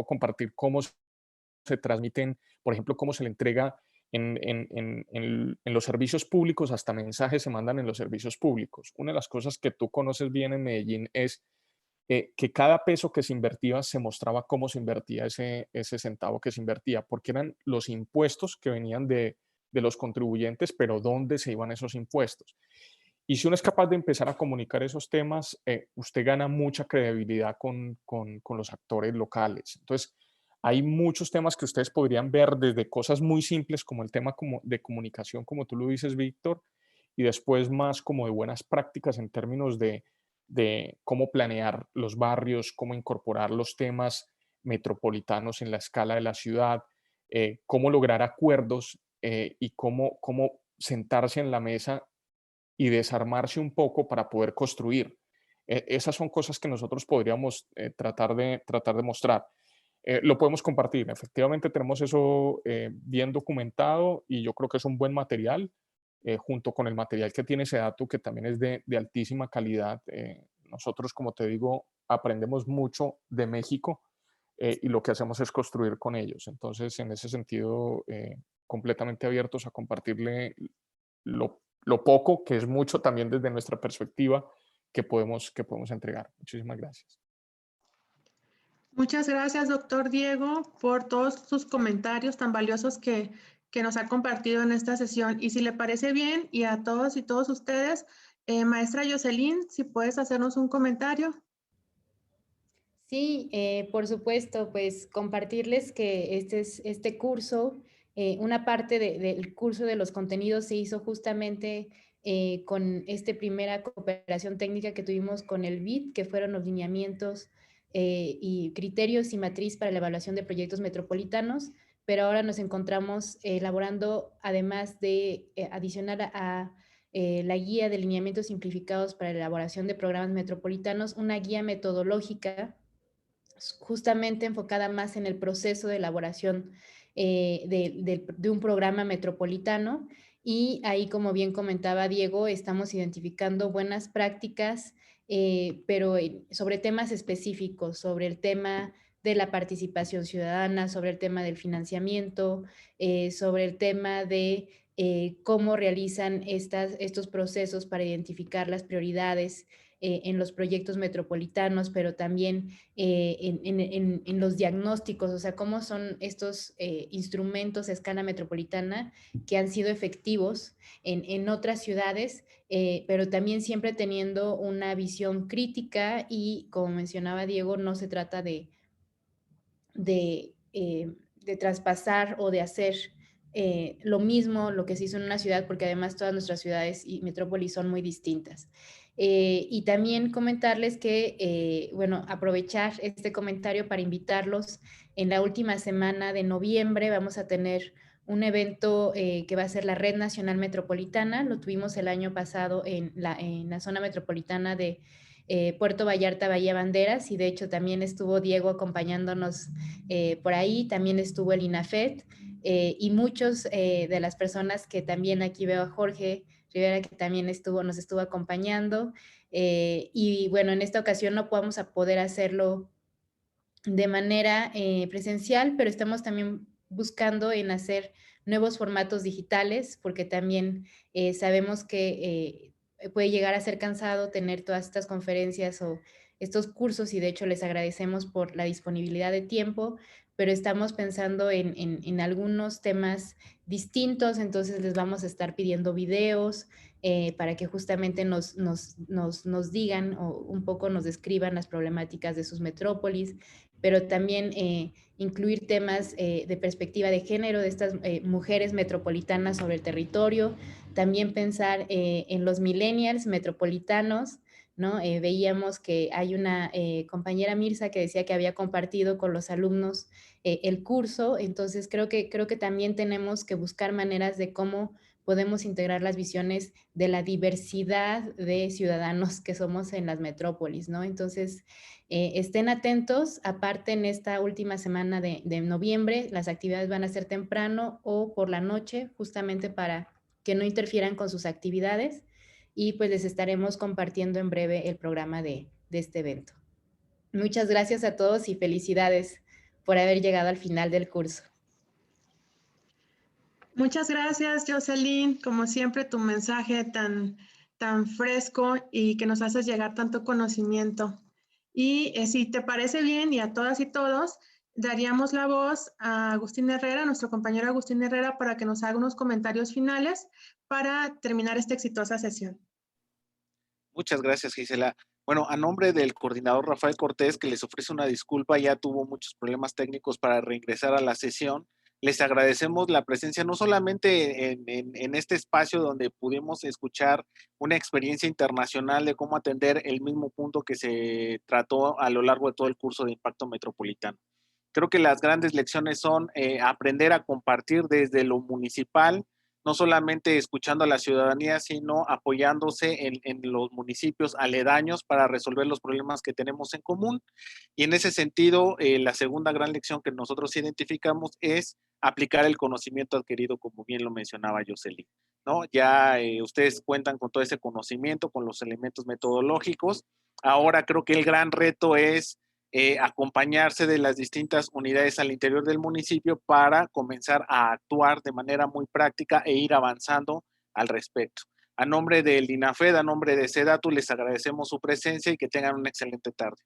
compartir cómo se transmiten, por ejemplo, cómo se le entrega en los servicios públicos, hasta mensajes se mandan en los servicios públicos. Una de las cosas que tú conoces bien en Medellín es que cada peso que se invertía se mostraba cómo se invertía ese centavo que se invertía, porque eran los impuestos que venían de los contribuyentes, pero ¿dónde se iban esos impuestos? Y si uno es capaz de empezar a comunicar esos temas, usted gana mucha credibilidad con los actores locales. Entonces, hay muchos temas que ustedes podrían ver desde cosas muy simples como el tema de comunicación, como tú lo dices, Víctor, y después más como de buenas prácticas en términos de cómo planear los barrios, cómo incorporar los temas metropolitanos en la escala de la ciudad, cómo lograr acuerdos y cómo sentarse en la mesa y desarmarse un poco para poder construir. Esas son cosas que nosotros podríamos tratar de mostrar. Lo podemos compartir. Efectivamente tenemos eso bien documentado y yo creo que es un buen material, junto con el material que tiene Sedatu, que también es de altísima calidad. Nosotros, como te digo, aprendemos mucho de México y lo que hacemos es construir con ellos. Entonces, en ese sentido, completamente abiertos a compartirle lo poco, que es mucho también desde nuestra perspectiva, que podemos entregar. Muchísimas gracias. Muchas gracias, doctor Diego, por todos sus comentarios tan valiosos que nos ha compartido en esta sesión. Y si le parece bien, y a todos y todos ustedes, maestra Jocelyn, si puedes hacernos un comentario. Sí, por supuesto, pues compartirles que este curso, una parte del curso de los contenidos se hizo justamente con esta primera cooperación técnica que tuvimos con el BID, que fueron los lineamientos y criterios y matriz para la evaluación de proyectos metropolitanos, pero ahora nos encontramos elaborando, además de adicional a la guía de lineamientos simplificados para la elaboración de programas metropolitanos, una guía metodológica justamente enfocada más en el proceso de elaboración de un programa metropolitano. Y ahí, como bien comentaba Diego, estamos identificando buenas prácticas, pero sobre temas específicos, sobre el tema de la participación ciudadana, sobre el tema del financiamiento, sobre el tema de cómo realizan estos procesos para identificar las prioridades en los proyectos metropolitanos, pero también en los diagnósticos, o sea, cómo son estos instrumentos a escala metropolitana que han sido efectivos en otras ciudades, pero también siempre teniendo una visión crítica y, como mencionaba Diego, no se trata de traspasar o de hacer lo mismo, lo que se hizo en una ciudad, porque además todas nuestras ciudades y metrópolis son muy distintas. Y también comentarles que, bueno, aprovechar este comentario para invitarlos. En la última semana de noviembre vamos a tener un evento que va a ser la Red Nacional Metropolitana. Lo tuvimos el año pasado en la zona metropolitana de Puerto Vallarta, Bahía Banderas, y de hecho también estuvo Diego acompañándonos por ahí, también estuvo el INAFET y muchos de las personas que también aquí veo a Jorge Rivera, que también nos estuvo acompañando, y bueno, en esta ocasión no vamos a poder hacerlo de manera presencial, pero estamos también buscando en hacer nuevos formatos digitales, porque también sabemos que puede llegar a ser cansado tener todas estas conferencias o estos cursos, y de hecho les agradecemos por la disponibilidad de tiempo, pero estamos pensando en algunos temas distintos, entonces les vamos a estar pidiendo videos para que justamente nos digan o un poco nos describan las problemáticas de sus metrópolis, pero también incluir temas de perspectiva de género de estas mujeres metropolitanas sobre el territorio, también pensar en los millennials metropolitanos, ¿no? Veíamos que hay una compañera Mirza que decía que había compartido con los alumnos el curso, entonces creo que también tenemos que buscar maneras de cómo podemos integrar las visiones de la diversidad de ciudadanos que somos en las metrópolis, ¿no? Entonces, estén atentos, aparte en esta última semana de noviembre, las actividades van a ser temprano o por la noche, justamente para que no interfieran con sus actividades, y pues les estaremos compartiendo en breve el programa de este evento. Muchas gracias a todos y felicidades por haber llegado al final del curso. Muchas gracias, Jocelyn. Como siempre, tu mensaje tan fresco y que nos haces llegar tanto conocimiento. Y si te parece bien, y a todas y todos, daríamos la voz a Agustín Herrera, nuestro compañero Agustín Herrera, para que nos haga unos comentarios finales para terminar esta exitosa sesión. Muchas gracias, Gisela. Bueno, a nombre del coordinador Rafael Cortés, que les ofrece una disculpa, ya tuvo muchos problemas técnicos para reingresar a la sesión. Les agradecemos la presencia no solamente en este espacio donde pudimos escuchar una experiencia internacional de cómo atender el mismo punto que se trató a lo largo de todo el curso de Impacto Metropolitano. Creo que las grandes lecciones son aprender a compartir desde lo municipal, no solamente escuchando a la ciudadanía, sino apoyándose en los municipios aledaños para resolver los problemas que tenemos en común. Y en ese sentido, la segunda gran lección que nosotros identificamos es aplicar el conocimiento adquirido, como bien lo mencionaba Jocelyn, ¿no? Ya ustedes cuentan con todo ese conocimiento, con los elementos metodológicos. Ahora creo que el gran reto es acompañarse de las distintas unidades al interior del municipio para comenzar a actuar de manera muy práctica e ir avanzando al respecto. A nombre del INAFED, a nombre de SEDATU, les agradecemos su presencia y que tengan una excelente tarde.